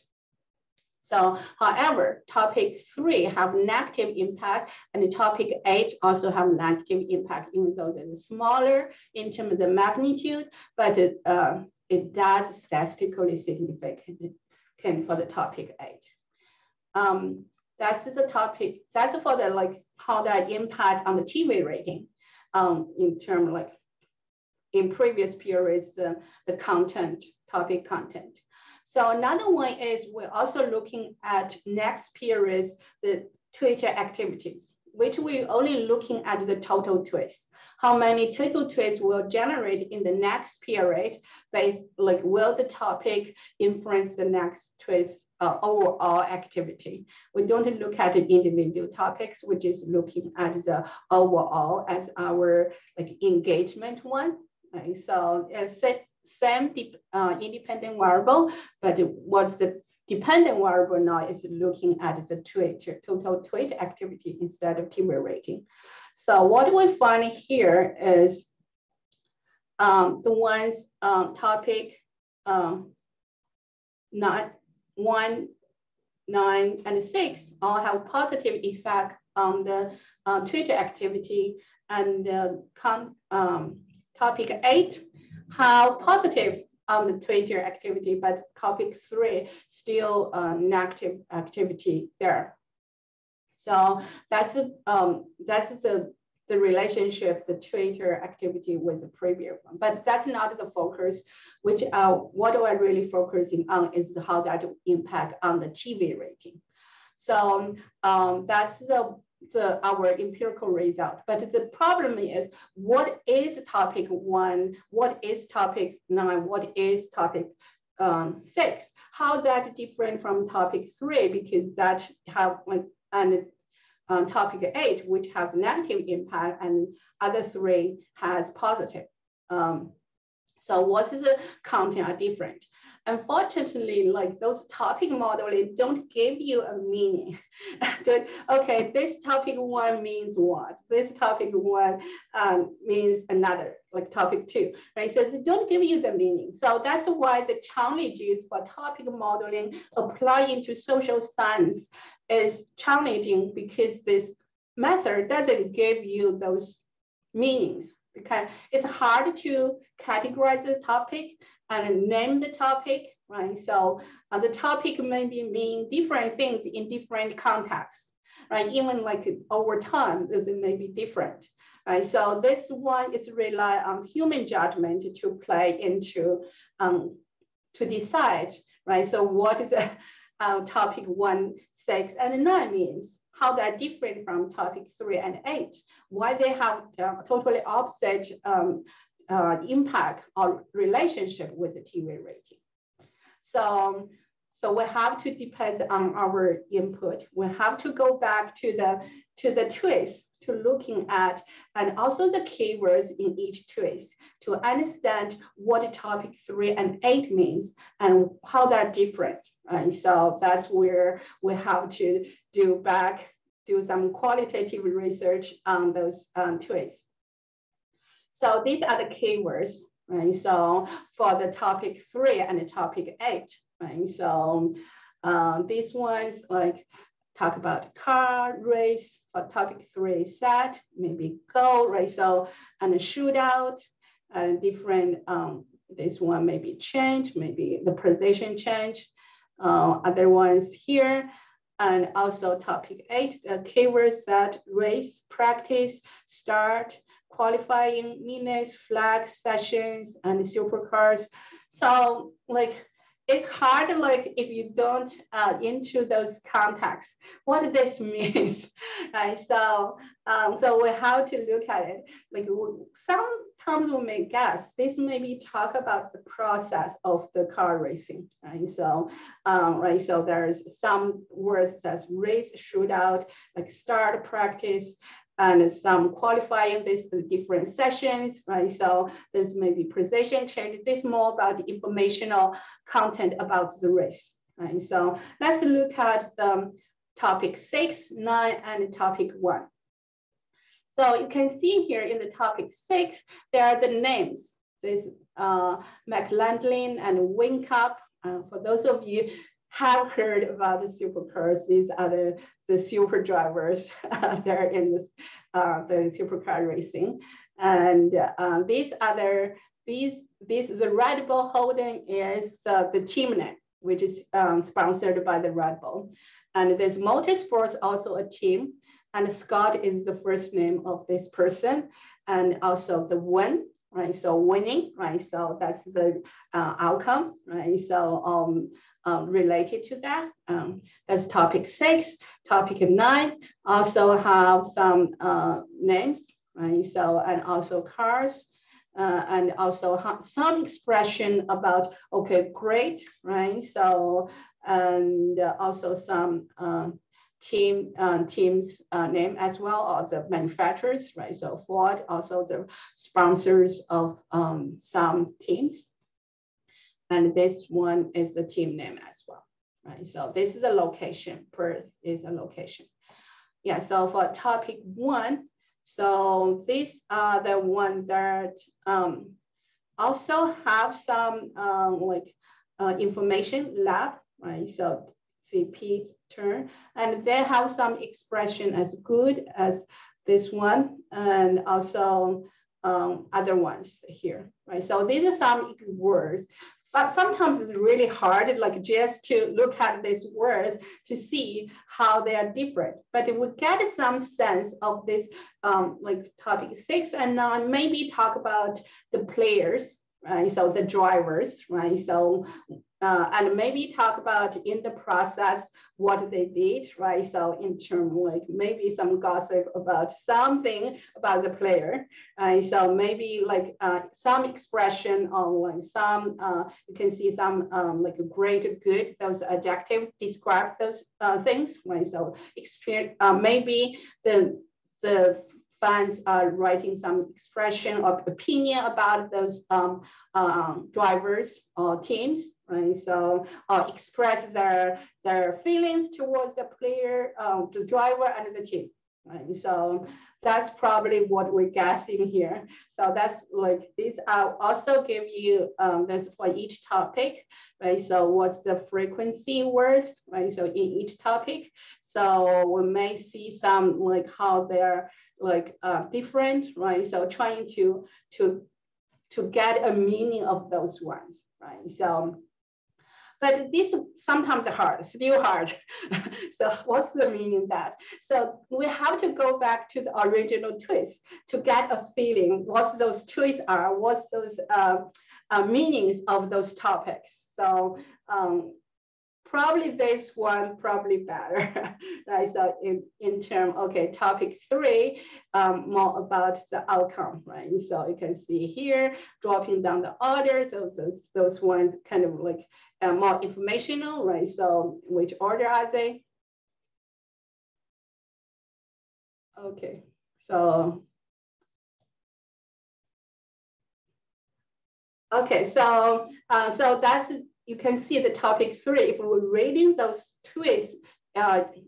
So, however, topic 3 have negative impact, and the topic 8 also have negative impact, even though it's smaller in terms of the magnitude, but it does statistically significant for the topic 8. That's the topic. That's for the how that impact on the TV rating in terms in previous periods, the content, topic content. So another one is we're also looking at next periods, the Twitter activities, which we're only looking at the total tweets. How many total tweets will generate in the next period based, like, will the topic influence the next tweets overall activity? We don't look at the individual topics, we're just looking at the overall as our like engagement one. Right? So same independent variable, but what's the dependent variable now is looking at the total tweet activity instead of TV rating. So what we find here is the ones topic 9, 1, 9, and 6 all have positive effect on the Twitter activity, and topic 8 have positive on the Twitter activity, but topic 3 still negative activity there. So that's the relationship, the Twitter activity with the previous one, but that's not the focus. Which what we're really focusing on is how that impact on the TV rating. So that's our empirical result. But the problem is, what is topic 1? What is topic 9? What is topic 6? How that different from topic 3? Because that have and topic 8, which has negative impact, and other 3 has positive. So what is the content are different? Unfortunately, like those topic modeling don't give you a meaning. Okay, this topic 1 means what? This topic 1 means another, like topic 2, right? So they don't give you the meaning. So that's why the challenges for topic modeling applying to social science is challenging, because this method doesn't give you those meanings. Because it's hard to categorize the topic and name the topic, right? So the topic maybe mean different things in different contexts, right? Even like over time, this may be different, right? So this one is rely on human judgment to play into, to decide, right? So what is the topic 1, 6, and 9 means? How they're different from topic 3 and 8, why they have totally opposite impact or relationship with the TV rating. So we have to depend on our input. We have to go back to the twist, to looking at, and also the keywords in each twist to understand what topic 3 and 8 means and how they're different. And so that's where we have to do some qualitative research on those twists. So these are the keywords, right? So for the topic 3 and the topic 8, right? So these ones like talk about car race, for topic 3 set, maybe go, right? So, and a shootout, different, this one maybe change, maybe the position change, other ones here. And also topic 8, the keywords set, race, practice, start, qualifying minutes, flag sessions, and supercars. So like, it's hard, like if you don't into those contexts, what this means, right? So, so we have to look at it. Like sometimes we may guess, this maybe talk about the process of the car racing, right? So, right, so there's some words that's race, shootout, like start, practice, and some qualifying this different sessions, right? So this may be precision change. This more about the informational content about the race, right? So let's look at the topic 6, 9, and topic 1. So you can see here in the topic 6, there are the names. This McLandlin and Wincup. For those of you have heard about the supercars, these are the super drivers. They're in this, the supercar racing. And these other, the Red Bull Holding is the team name, which is sponsored by the Red Bull. And there's Motorsports, also a team. And Scott is the first name of this person. And also the Win right? So winning, right? So that's the outcome, right? So related to that, that's topic 6. Topic 9 also have some names, right? So, and also cars, and also some expression about, okay, great, right? So, and also some teams name as well, or the manufacturers, right? So Ford, also the sponsors of some teams. And this one is the team name as well, right? So this is a location, Perth is a location. Yeah, so for topic 1, so these are the one that also have some information lab, right? So CP term, and they have some expression as good as this one, and also other ones here, right? So these are some words, but sometimes it's really hard, like just to look at these words to see how they are different. But we get some sense of this, like topic 6 and 9, maybe talk about the players, right? So the drivers, right? So and maybe talk about in the process what they did, right? So in terms like maybe some gossip about something about the player, right? So maybe like some expression on like some, you can see some like a great, good, those adjectives describe those things, right? So experience, maybe the fans are writing some expression or opinion about those drivers or teams, right? So express their feelings towards the player, the driver, and the team, right? So that's probably what we're guessing here. So that's like, these I'll also give you this for each topic, right? So what's the frequency words, right? So in each topic, so we may see some like how they're like different, right? So trying to get a meaning of those ones, right? So, but this sometimes hard, still hard. So what's the meaning of that? So we have to go back to the original twist to get a feeling what those twists are, what's those meanings of those topics. So probably this one probably better, right? So in term, okay, topic 3, more about the outcome, right? So you can see here, dropping down the order, those ones kind of like more informational, right? So which order are they? Okay, so. Okay, so that's, you can see the topic 3. If we're reading those twists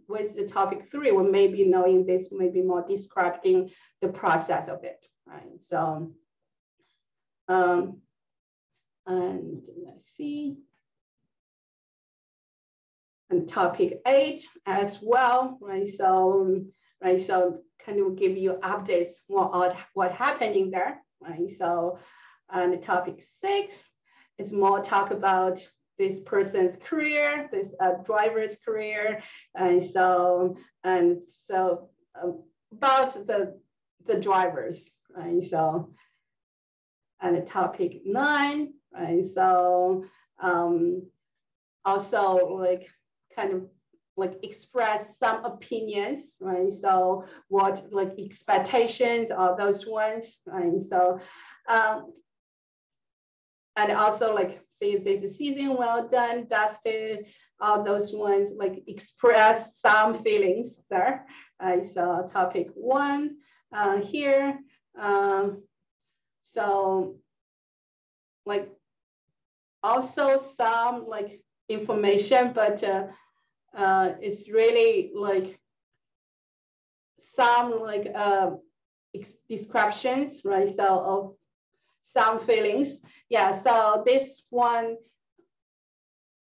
with the topic 3, we may be knowing this may be more describing the process of it, right? So, and let's see. And topic 8 as well, right? So, kind of give you updates what happened in there, right? So, and topic 6 is more talk about this person's career, this driver's career, and so about the drivers, right? So, and the topic 9, right? So also like kind of like express some opinions, right? So what like expectations are those ones, right? So and also like say this is season well done, dusted, all those ones like express some feelings there. So topic 1 here. So like also some like information, but it's really like some like descriptions, right? So of some feelings. Yeah, so this one,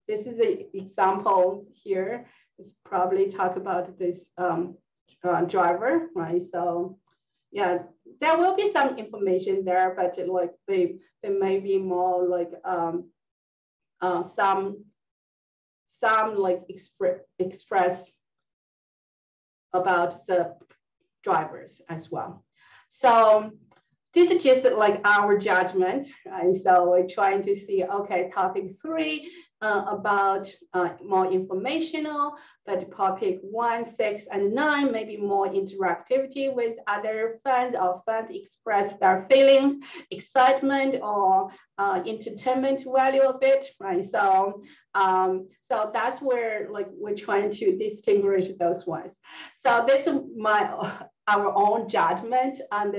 this is an example here. It's probably talk about this driver, right? So yeah, there will be some information there, but like they may be more like some like express about the drivers as well. So this is just like our judgment, right? So we're trying to see, okay, topic 3 about more informational, but topic 1, 6, and 9 maybe more interactivity with other fans, or fans express their feelings, excitement, or entertainment value of it, right? So so that's where like we're trying to distinguish those ones. So this is our own judgment on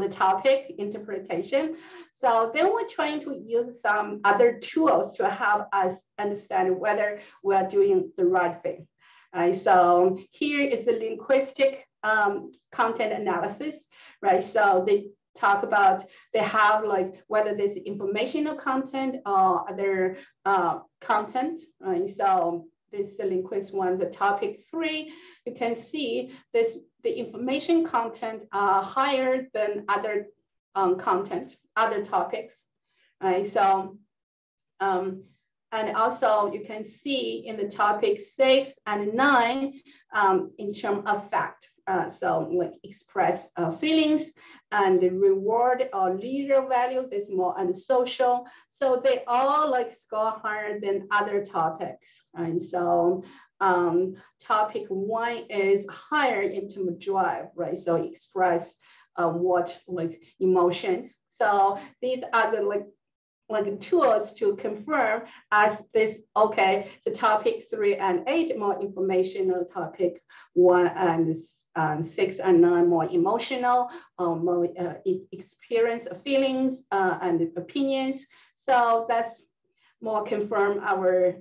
the topic interpretation. So then we're trying to use some other tools to help us understand whether we are doing the right thing. Right? So here is the linguistic content analysis, right? So they talk about, they have like whether there's informational content or other content, right? So this is the linguist one, the topic 3, you can see this, the information content are higher than other content, other topics, right? So, and also you can see in the topic 6 and 9 in terms of fact. So like express feelings and the reward or leader value is more unsocial. So they all like score higher than other topics. And so topic 1 is higher in terms of drive, right? So express what like emotions. So these are the like tools to confirm as this, okay, the topic 3 and 8 more informational, topic 1 and 6 and 9 more emotional, more experience of feelings and opinions. So that's more confirm our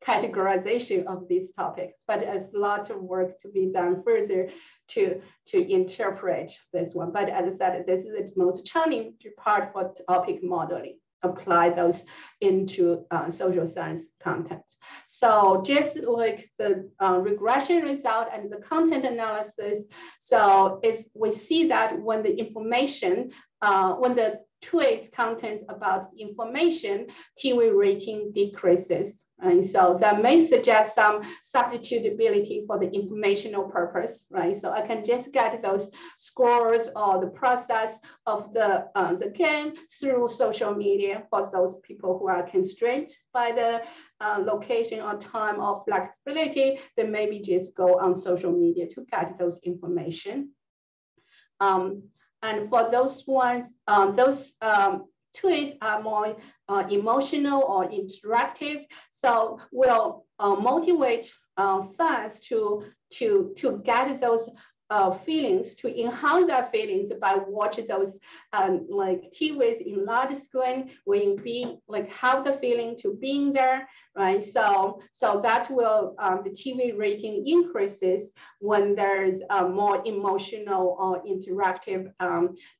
categorization of these topics, but there's a lot of work to be done further to interpret this one. But as I said, this is the most challenging part for topic modeling, apply those into social science content. So just like the regression result and the content analysis, so we see that when the information, when the choice content about the information, TV rating decreases. And so that may suggest some substitutability for the informational purpose, right? So I can just get those scores or the process of the game through social media for those people who are constrained by the location or time or flexibility. They maybe just go on social media to get those information. And for those ones, those tweets are more emotional or interactive, so will motivate fans to get those feelings, to enhance their feelings by watching those like TVs in large screen, when be like have the feeling to being there, right? So that will the TV rating increases when there's more emotional or interactive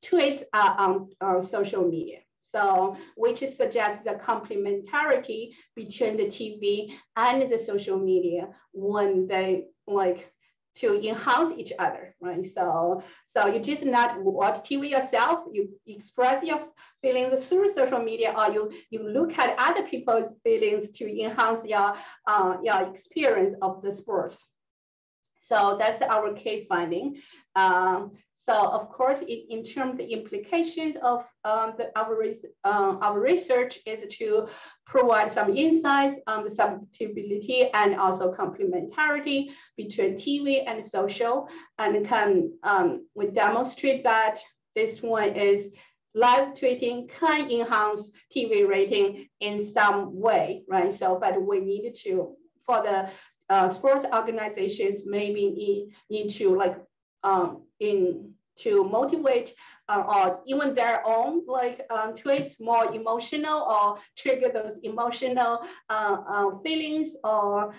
tweets on social media. So, which suggests the complementarity between the TV and the social media when they like to enhance each other, right? So you just not watch TV yourself, you express your feelings through social media, or you look at other people's feelings to enhance your experience of the sports. So that's our key finding. So of course, in terms of the implications of our research is to provide some insights on the substitutability and also complementarity between TV and social, and can we demonstrate that this one is live tweeting can enhance TV rating in some way, right? So, but we need to, for the sports organizations, maybe need to like to motivate or even their own like tweets more emotional or trigger those emotional feelings, or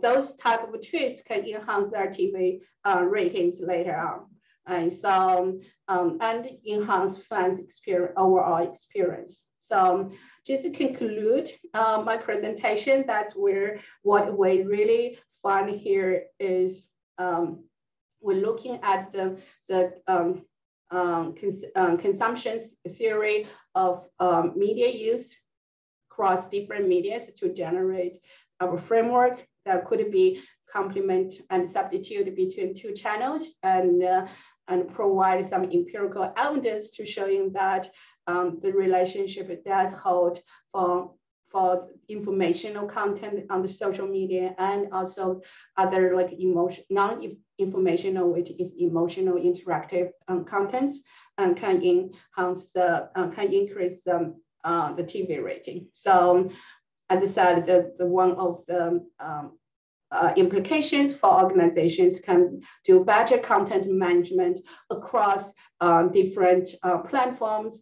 those type of tweets can enhance their TV ratings later on. And so and enhance fans' experience, overall experience. So just to conclude my presentation, that's where what we really find here is we're looking at the consumption theory of media use across different media to generate our framework that could be complement and substitute between two channels. And and provide some empirical evidence to showing that the relationship does hold for informational content on the social media and also other like non-informational, which is emotional interactive contents, and can enhance can increase the TV rating. So as I said, the one of the implications for organizations can do better content management across different platforms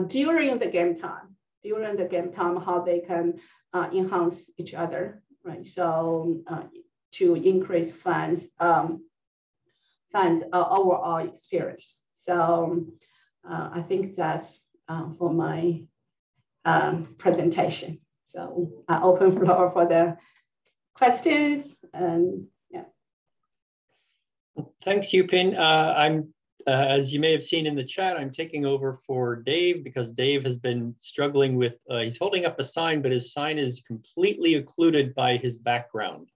during the game time. During the game time, how they can enhance each other, right? So to increase fans' overall experience. So I think that's for my presentation. So I open floor for the questions and yeah. Thanks, Yupin. I'm as you may have seen in the chat, I'm taking over for Dave because Dave has been struggling with, he's holding up a sign, but his sign is completely occluded by his background.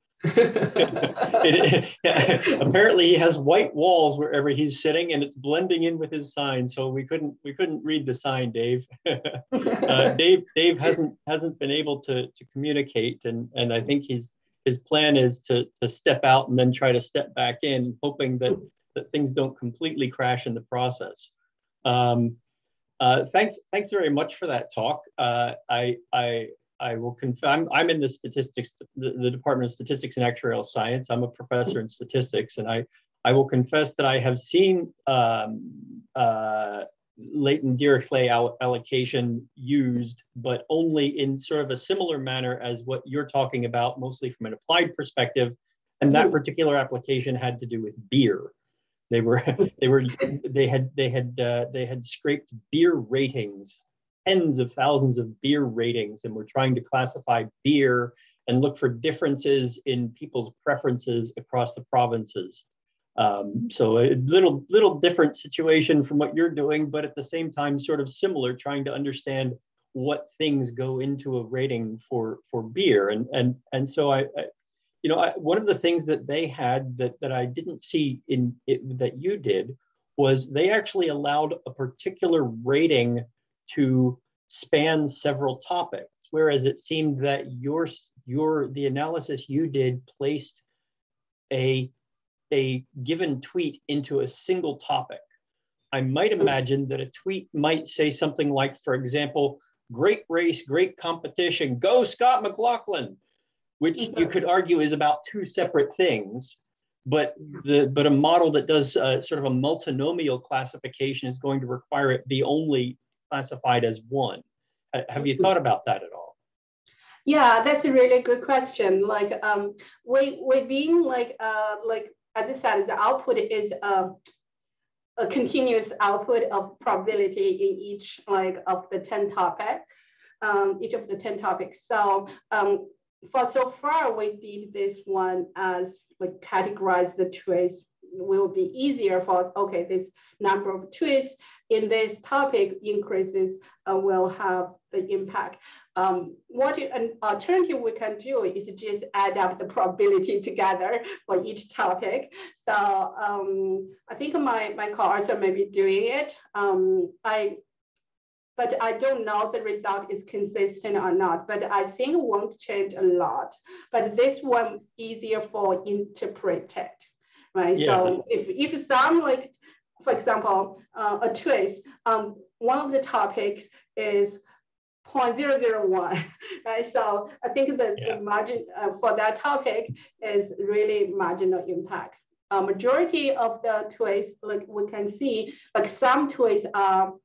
Apparently he has white walls wherever he's sitting and it's blending in with his sign. So we couldn't read the sign, Dave. Dave hasn't been able to communicate. And I think his plan is to step out and then try to step back in, hoping that things don't completely crash in the process. Thanks very much for that talk. I will confirm, I'm in the statistics, the Department of Statistics and Actuarial Science. I'm a professor in statistics, and I will confess that I have seen latent Dirichlet allocation used, but only in sort of a similar manner as what you're talking about, mostly from an applied perspective. And that particular application had to do with beer. They had scraped beer ratings, tens of thousands of beer ratings, and were trying to classify beer and look for differences in people's preferences across the provinces. So a little different situation from what you're doing, but at the same time, sort of similar, trying to understand what things go into a rating for beer. And so one of the things that they had that I didn't see in it that you did was they actually allowed a particular rating to span several topics, whereas it seemed that the analysis you did placed a given tweet into a single topic. I might imagine that a tweet might say something like, for example, "Great race, great competition, go Scott McLaughlin," which you could argue is about two separate things, but a model that does sort of a multinomial classification is going to require it be only classified as one. Have you thought about that at all? Yeah, that's a really good question. Like we've been like as I said, the output is a continuous output of probability in each of the 10 topics, each of the 10 topics. So so far we did this one as categorize the tweets. Will be easier for us. Okay, this number of tweets in this topic increases will have the impact. What an alternative we can do is just add up the probability together for each topic. So I think my co-author may be doing it. But I don't know if the result is consistent or not, but I think it won't change a lot. But this one easier for interpreted, right? Yeah. So if some for example, a twist, one of the topics is 0.001, right? So I think that the margin for that topic is really marginal impact. Majority of the twists, we can see, some twists are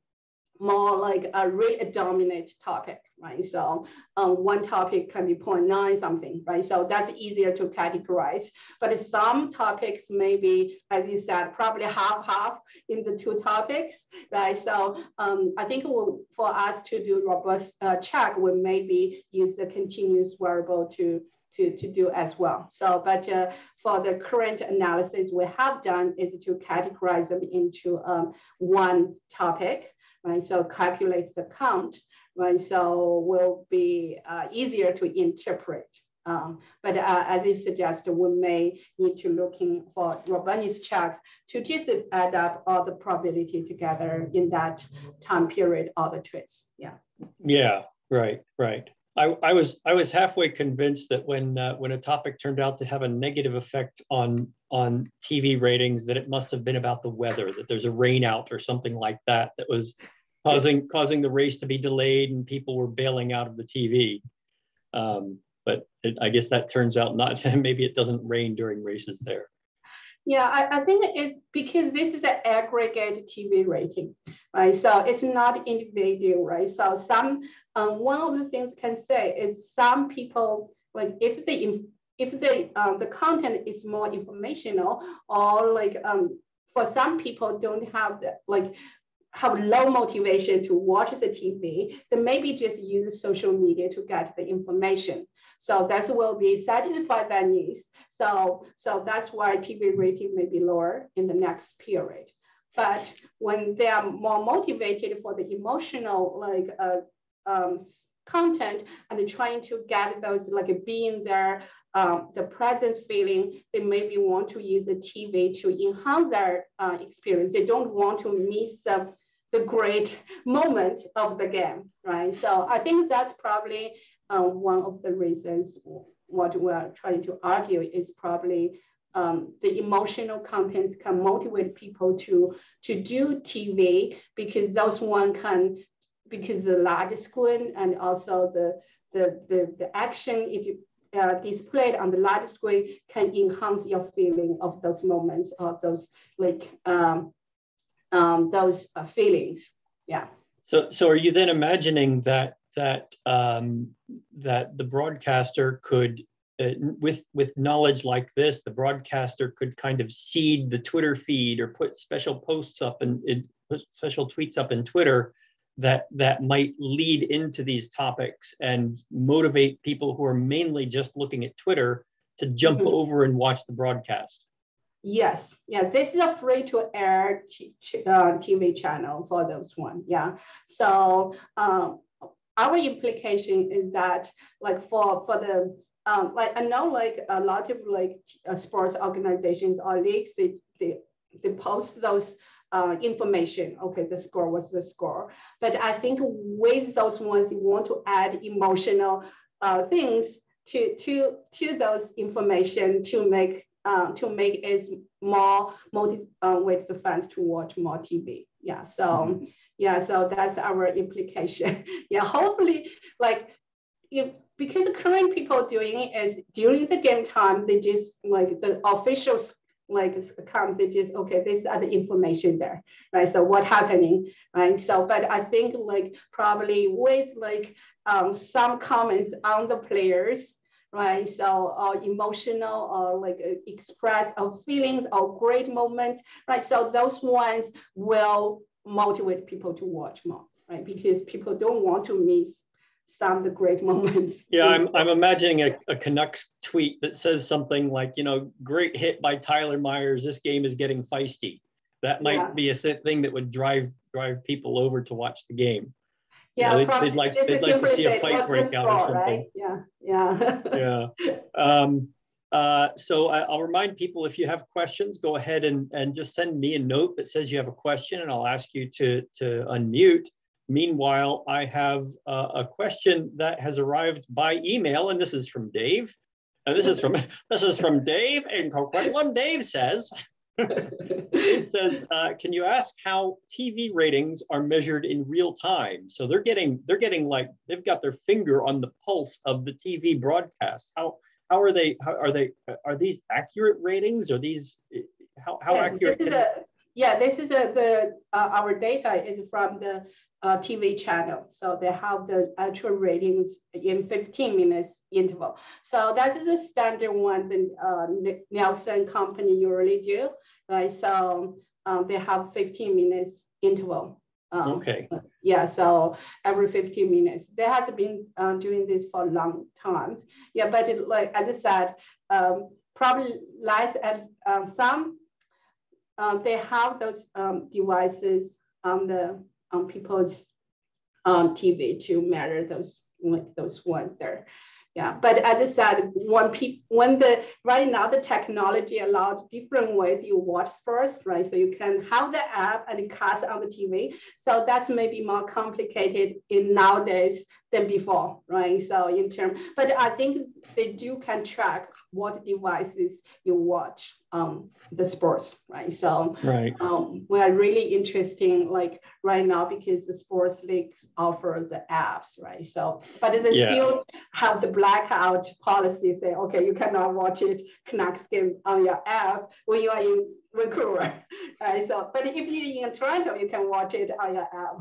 more like a really dominant topic, right? So one topic can be 0.9 something, right? So that's easier to categorize. But some topics maybe, as you said, probably half in the two topics, right? So I think for us to do robust check, we maybe use the continuous variable to do as well. So, but for the current analysis we have done is to categorize them into one topic, right? So calculate the count, right? So will be easier to interpret But as you suggested, we may need to looking for robustness check to just add up all the probability together in that time period, all the tweets. Yeah. Yeah. Right. Right. I was halfway convinced that when a topic turned out to have a negative effect on TV ratings, that it must have been about the weather, that there's a rain out or something like that was causing the race to be delayed and people were bailing out of the TV. But I guess that turns out not. Maybe it doesn't rain during races there. Yeah, I think it's because this is an aggregate TV rating, right? So it's not individual, right? So one of the things can say is some people, like if the content is more informational, or like for some people don't have have low motivation to watch the TV, they maybe just use social media to get the information. So that will be satisfy their needs. So that's why TV rating may be lower in the next period. But when they are more motivated for the emotional content and trying to get those being there, the presence feeling, they maybe want to use the TV to enhance their experience. They don't want to miss the great moment of the game, right? So I think that's probably one of the reasons what we're trying to argue is probably the emotional contents can motivate people to do TV, because those one can, because the large screen and also the action it displayed on the large screen can enhance your feeling of those moments or those feelings. Yeah. So are you then imagining that the broadcaster could, with knowledge like this, the broadcaster could kind of seed the Twitter feed or put special posts up and put special tweets up in Twitter that might lead into these topics and motivate people who are mainly just looking at Twitter to jump over and watch the broadcast? Yes, yeah, this is a free to air TV channel for those one. Yeah, so our implication is that for the I know a lot of sports organizations or leagues, they post those information. Okay, the score was the score, but I think with those ones you want to add emotional things to those information to make it more motivate the fans to watch more TV. Yeah, so so that's our implication. Yeah, hopefully because the current people doing it is during the game time, they just the officials account, they just, okay, these are the information there, right? So what happening, right? So, but I think probably with some comments on the players, right? So emotional or express of feelings or great moment, right? So those ones will motivate people to watch more, right? Because people don't want to miss some of the great moments. Yeah, I'm imagining a Canucks tweet that says something like, great hit by Tyler Myers, this game is getting feisty. That might be a thing that would drive people over to watch the game. Yeah, they'd like to see a fight break out or something. Right? Yeah. Yeah. So I'll remind people, if you have questions, go ahead and just send me a note that says you have a question, and I'll ask you to unmute. Meanwhile, I have a question that has arrived by email, and this is from Dave. And this is from Dave in Coquitlam. Dave says, can you ask how TV ratings are measured in real time? So they're getting they've got their finger on the pulse of the TV broadcast. How are they? Are these accurate ratings? Are these how accurate? This is our data is from the TV channel. So they have the actual ratings in 15 minutes interval. So that is the standard one the Nielsen company usually do, right? So they have 15 minutes interval. Okay. Yeah, so every 15 minutes. They has been doing this for a long time. Yeah, but as I said, probably less at some. They have those devices on people's TV to measure those ones there. Yeah, but as I said, right now the technology allows different ways you watch sports, right? So you can have the app and cast on the TV. So that's maybe more complicated in nowadays than before, right? So but I think they can track what devices you watch the sports, right? So we are really interesting like right now because the sports leagues offer the apps, right? So, but they still have the blackout policy say, okay, you cannot watch Canucks game on your app when you are in Vancouver, right? So, but if you're in Toronto, you can watch it on your app.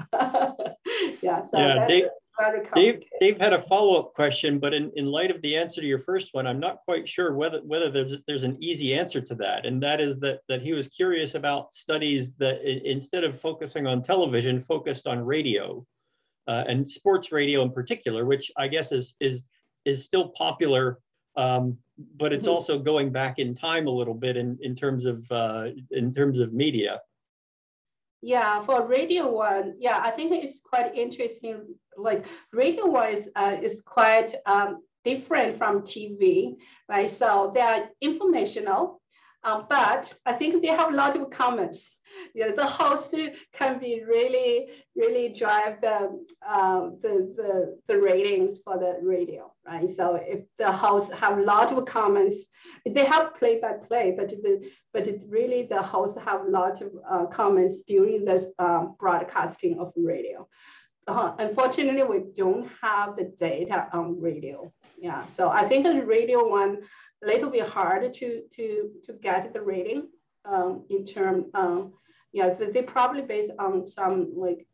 Dave had a follow-up question, but in light of the answer to your first one, I'm not quite sure whether there's an easy answer to that, and that is that he was curious about studies that instead of focusing on television, focused on radio, and sports radio in particular, which I guess is still popular, but it's also going back in time a little bit in terms of media. Yeah, for radio one, yeah, I think it's quite interesting. Like radio one is quite different from TV, right? So they are informational, but I think they have a lot of comments. Yeah, the host can be really drive the ratings for the radio, right? So if the host have a lot of comments, they have play by play, but it's really the host have a lot of comments during the broadcasting of radio. Unfortunately, we don't have the data on radio. Yeah, so I think the radio one a little bit hard to get the rating in term. Yeah, so they probably based on some like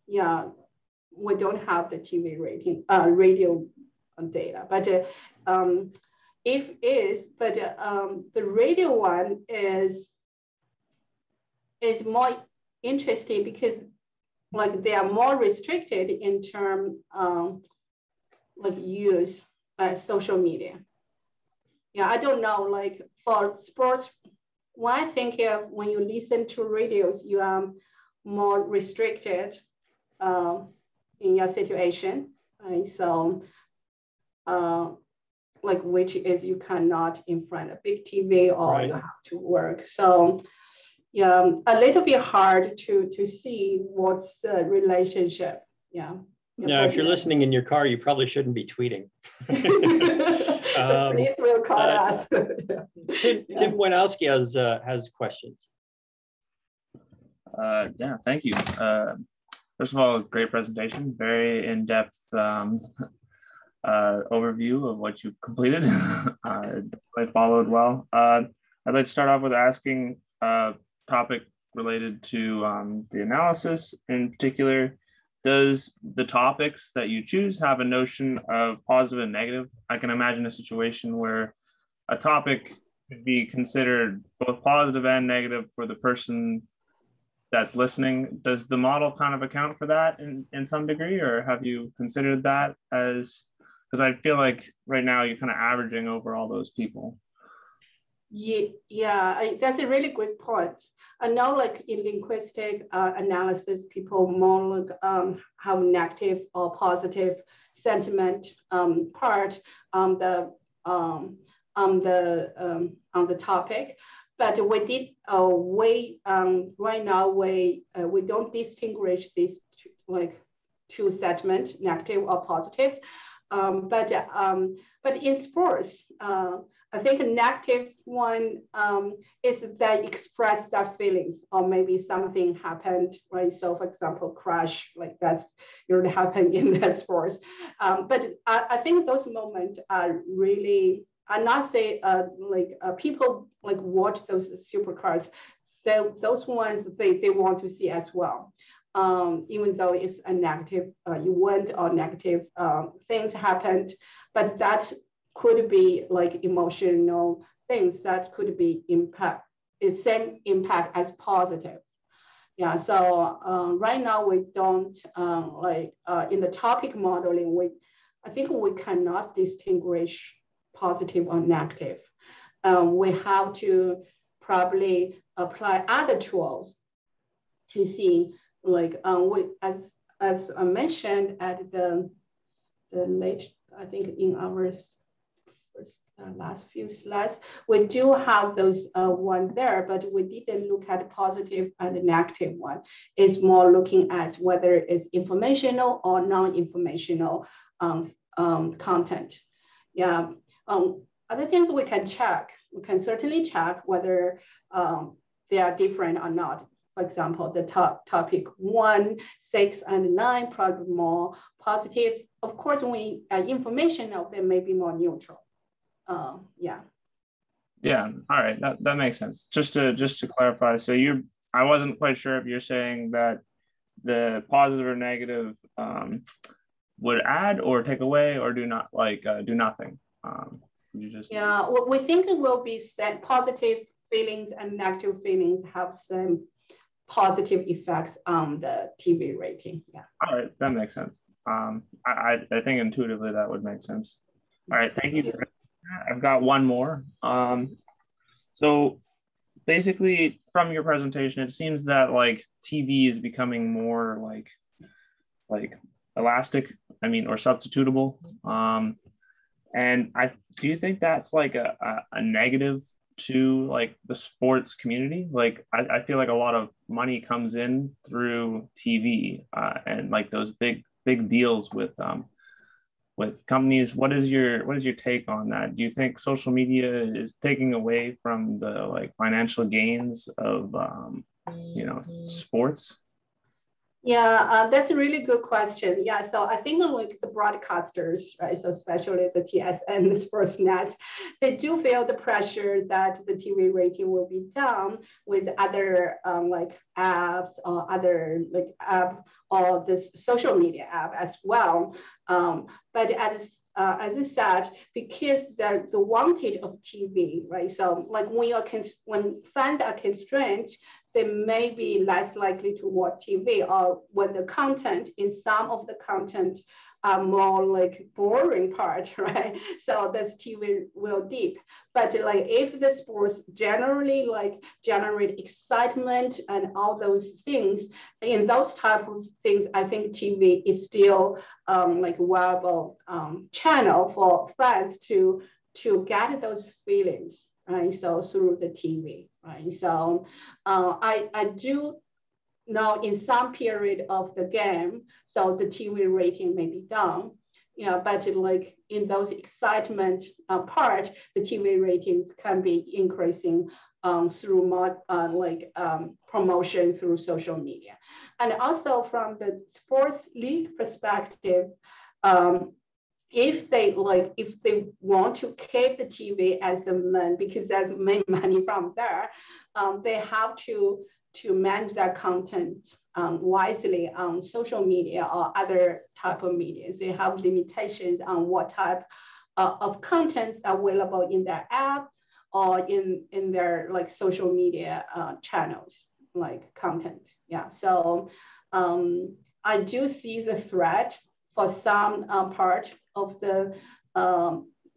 we don't have the TV rating radio data, but the radio one is more interesting because like they are more restricted in term like use social media. Yeah, I don't know, like for sports, when I think of when you listen to radios, you are more restricted in your situation, right? So like which is you cannot in front of big TV or you have to work. So yeah, a little bit hard to see what's the relationship. Yeah. Yeah, if you're listening in your car, you probably shouldn't be tweeting. Please will call us. Tim Wanowski has questions. Yeah, thank you. First of all, great presentation, very in-depth overview of what you've completed. I followed well. I'd like to start off with asking a topic related to the analysis. In particular, does the topics that you choose have a notion of positive and negative? I can imagine a situation where a topic could be considered both positive and negative for the person that's listening. Does the model kind of account for that in some degree, or have you considered that as, because I feel like right now you're kind of averaging over all those people. Yeah, that's a really great point. I know like in linguistic analysis, people more like, have negative or positive sentiment part on the topic. But we did right now we don't distinguish these two segments, negative or positive. But in sports, I think a negative one is that express their feelings, or maybe something happened, right? So for example, crash, like that's usually happen in the sports. But I think those moments are really, I not say people like watch those supercars, those ones they want to see as well. Even though it's a negative event or negative things happened, but that could be like emotional things that could be the same impact as positive. Yeah, so right now we don't in the topic modeling, I think we cannot distinguish positive or negative. We have to probably apply other tools to see, like as I mentioned at the I think in our last few slides, we do have those one there, but we didn't look at positive and negative one. It's more looking at whether it's informational or non-informational content. Yeah. Other things we can check. We can certainly check whether they are different or not. For example, the topic 1, 6, and 9 probably more positive. Of course, when we informational, they may be more neutral. Yeah. Yeah. All right. That makes sense. Just to clarify, so I wasn't quite sure if you're saying that the positive or negative would add or take away or do nothing. You just yeah. Well, we think it will be set positive feelings and negative feelings have some positive effects on the TV rating. Yeah. All right, that makes sense. I think intuitively that would make sense. All right, thank you. I've got one more. So basically from your presentation, it seems that like TV is becoming more like elastic, or substitutable. And do you think that's like a negative to like the sports community? Like I feel like a lot of money comes in through TV and like those big deals with companies. What is your take on that? Do you think social media is taking away from the like financial gains of sports? Yeah, that's a really good question. Yeah, so I think like the broadcasters, right? So especially the TSN, the Sportsnet, they do feel the pressure that the TV rating will be down with other like apps or other like app or this social media app as well. But as I said, because there's the wanted of TV, right? So like when fans are constrained, they may be less likely to watch TV, or when the content in some of the content are more like boring part, right? So this TV will dip. But like if the sports generally like generate excitement and all those things, in those type of things, I think TV is still like a viable channel for fans to get those feelings, right? So through the TV, right? So I do know in some period of the game, so the TV rating may be down, but like in those excitement part, the TV ratings can be increasing through more promotion through social media. And also from the sports league perspective, if they want to keep the TV as a main, because there's main money from there, they have to manage their content wisely on social media or other type of media. They have limitations on what type of contents are available in their app or in their like social media channels, like content. Yeah, so I do see the threat for some part of the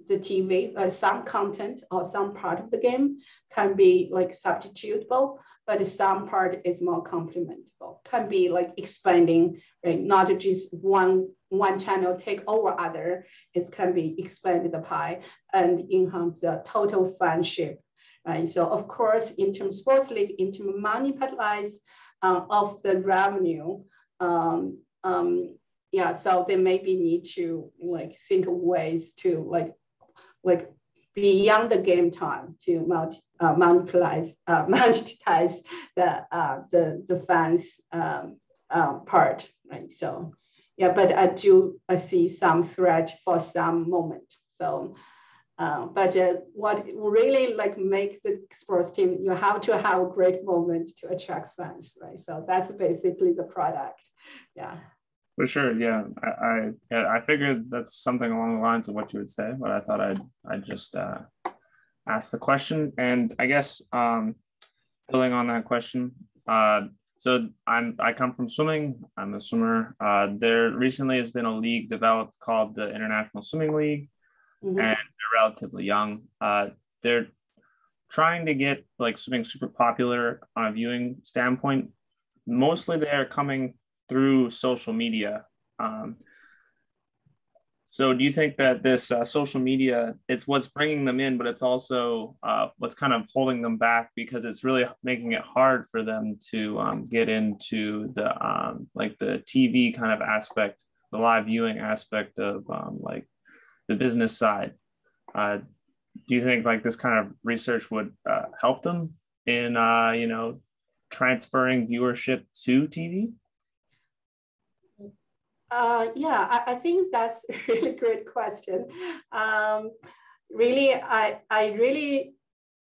TV, some content or some part of the game can be like substitutable, but some part is more complementable, can be like expanding, right? Not just one channel take over other, it can be expanded the pie and enhance the total fanship, right? So of course, in terms of sports league, in terms of monetize of the revenue, yeah, so they maybe need to like think of ways to like beyond the game time to monetize the fans part, right? So yeah, but I see some threat for some moment. So but what really like make the sports team, you have to have a great moment to attract fans, right? So that's basically the product. Yeah. For sure, yeah. I figured that's something along the lines of what you would say, but I thought I'd just ask the question. And I guess building on that question, so I come from swimming. I'm a swimmer. There recently has been a league developed called the International Swimming League, and they're relatively young. They're trying to get like swimming super popular on a viewing standpoint. Mostly they're coming through social media. So do you think that this social media, it's what's bringing them in, but it's also what's kind of holding them back, because it's really making it hard for them to get into the like the TV kind of aspect, the live viewing aspect of like the business side? Do you think like this kind of research would help them in, you know, transferring viewership to TV? Yeah, I think that's a really great question. Really, I really,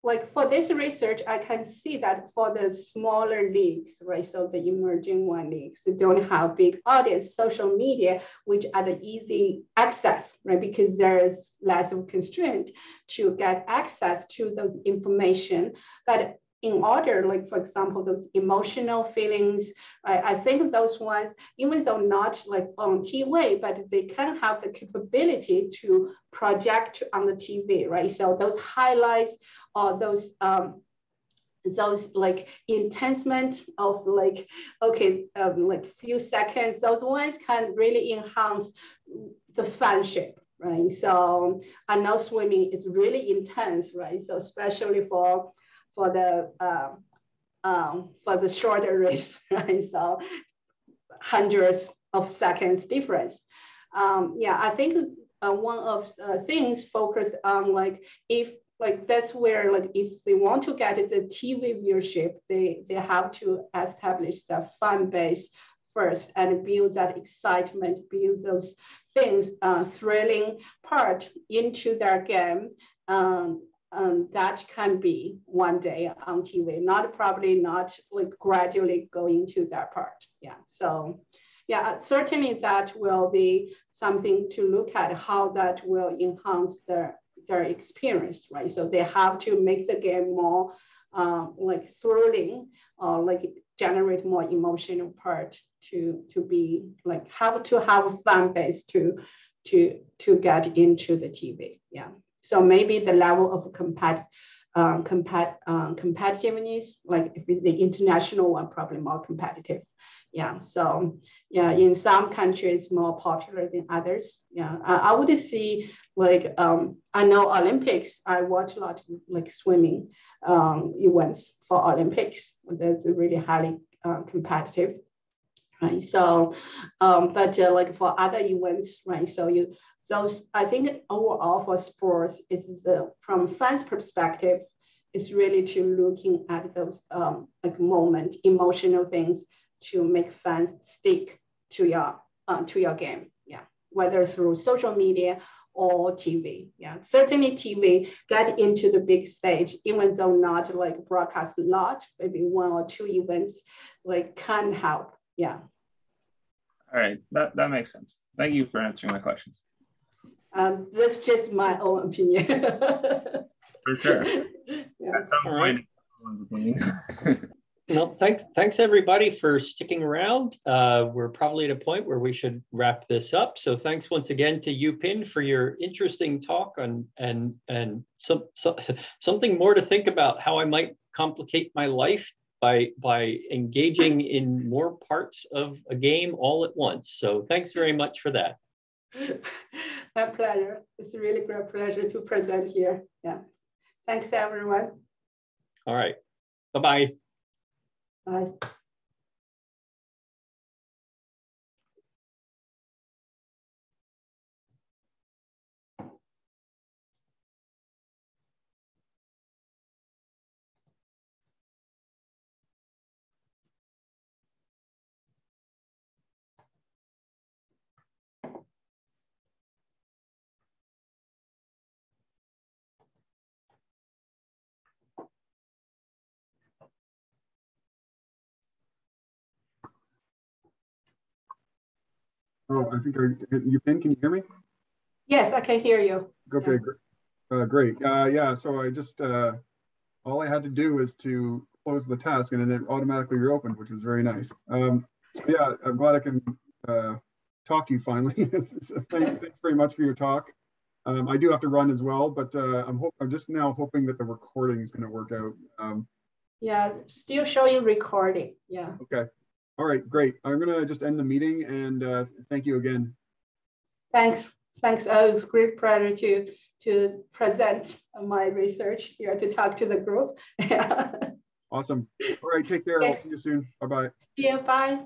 like for this research, I can see that for the smaller leagues, right? So the emerging one leagues don't have big audience, social media, which are the easy access, right? Because there is less of constraint to get access to those information. But in order, like for example, those emotional feelings, right? I think those ones, even though not like on TV, but they can have the capability to project on the TV, right? So those highlights or those like intensement of like, okay, like few seconds, those ones can really enhance the fanship, right? So I know swimming is really intense, right? So especially for the shorter race, right? So hundreds of seconds difference. Yeah, I think one of things focused on like if like that's where like if they want to get the TV viewership, they have to establish the fan base first and build that excitement, build those things, thrilling part into their game. That can be one day on TV, probably not like gradually going to that part. Yeah, so yeah, certainly that will be something to look at how that will enhance their experience, right? So they have to make the game more like thrilling, or like generate more emotional part to be like have a fan base to get into the TV. Yeah. So maybe the level of competitiveness, like if it's the international one, probably more competitive. Yeah. So yeah, in some countries more popular than others. Yeah. I would see like I know Olympics. I watch a lot of like swimming events for Olympics. That's really highly competitive. Right. So, but like for other events, right? So I think overall for sports is from fans' perspective, is really to looking at those like moment, emotional things to make fans stick to your game. Yeah, whether through social media or TV. Yeah, certainly TV get into the big stage, even though not like broadcast a lot, maybe one or two events like can help. Yeah. All right, that makes sense. Thank you for answering my questions. That's just my own opinion. For sure. Yeah. At some point, everyone's opinion. No, thanks everybody for sticking around. We're probably at a point where we should wrap this up. So thanks once again to Yupin for your interesting talk on and something more to think about how I might complicate my life by engaging in more parts of a game all at once. So thanks very much for that. My pleasure. It's a really great pleasure to present here. Yeah. Thanks everyone. All right. Bye-bye. Bye. Oh, I think Yupin, can you hear me? Yes, I can hear you. Okay, yeah. Great. Yeah, so I just, all I had to do was to close the task and then it automatically reopened, which was very nice. So yeah, I'm glad I can talk to you finally. Thanks very much for your talk. I do have to run as well, but I'm just now hoping that the recording is going to work out. Yeah, still showing recording. Yeah. Okay. All right, great. I'm going to just end the meeting and thank you again. Thanks. Thanks. It was a great pleasure to present my research here, to talk to the group. Awesome. All right, take care. I'll see you soon. Bye-bye. Yeah, bye.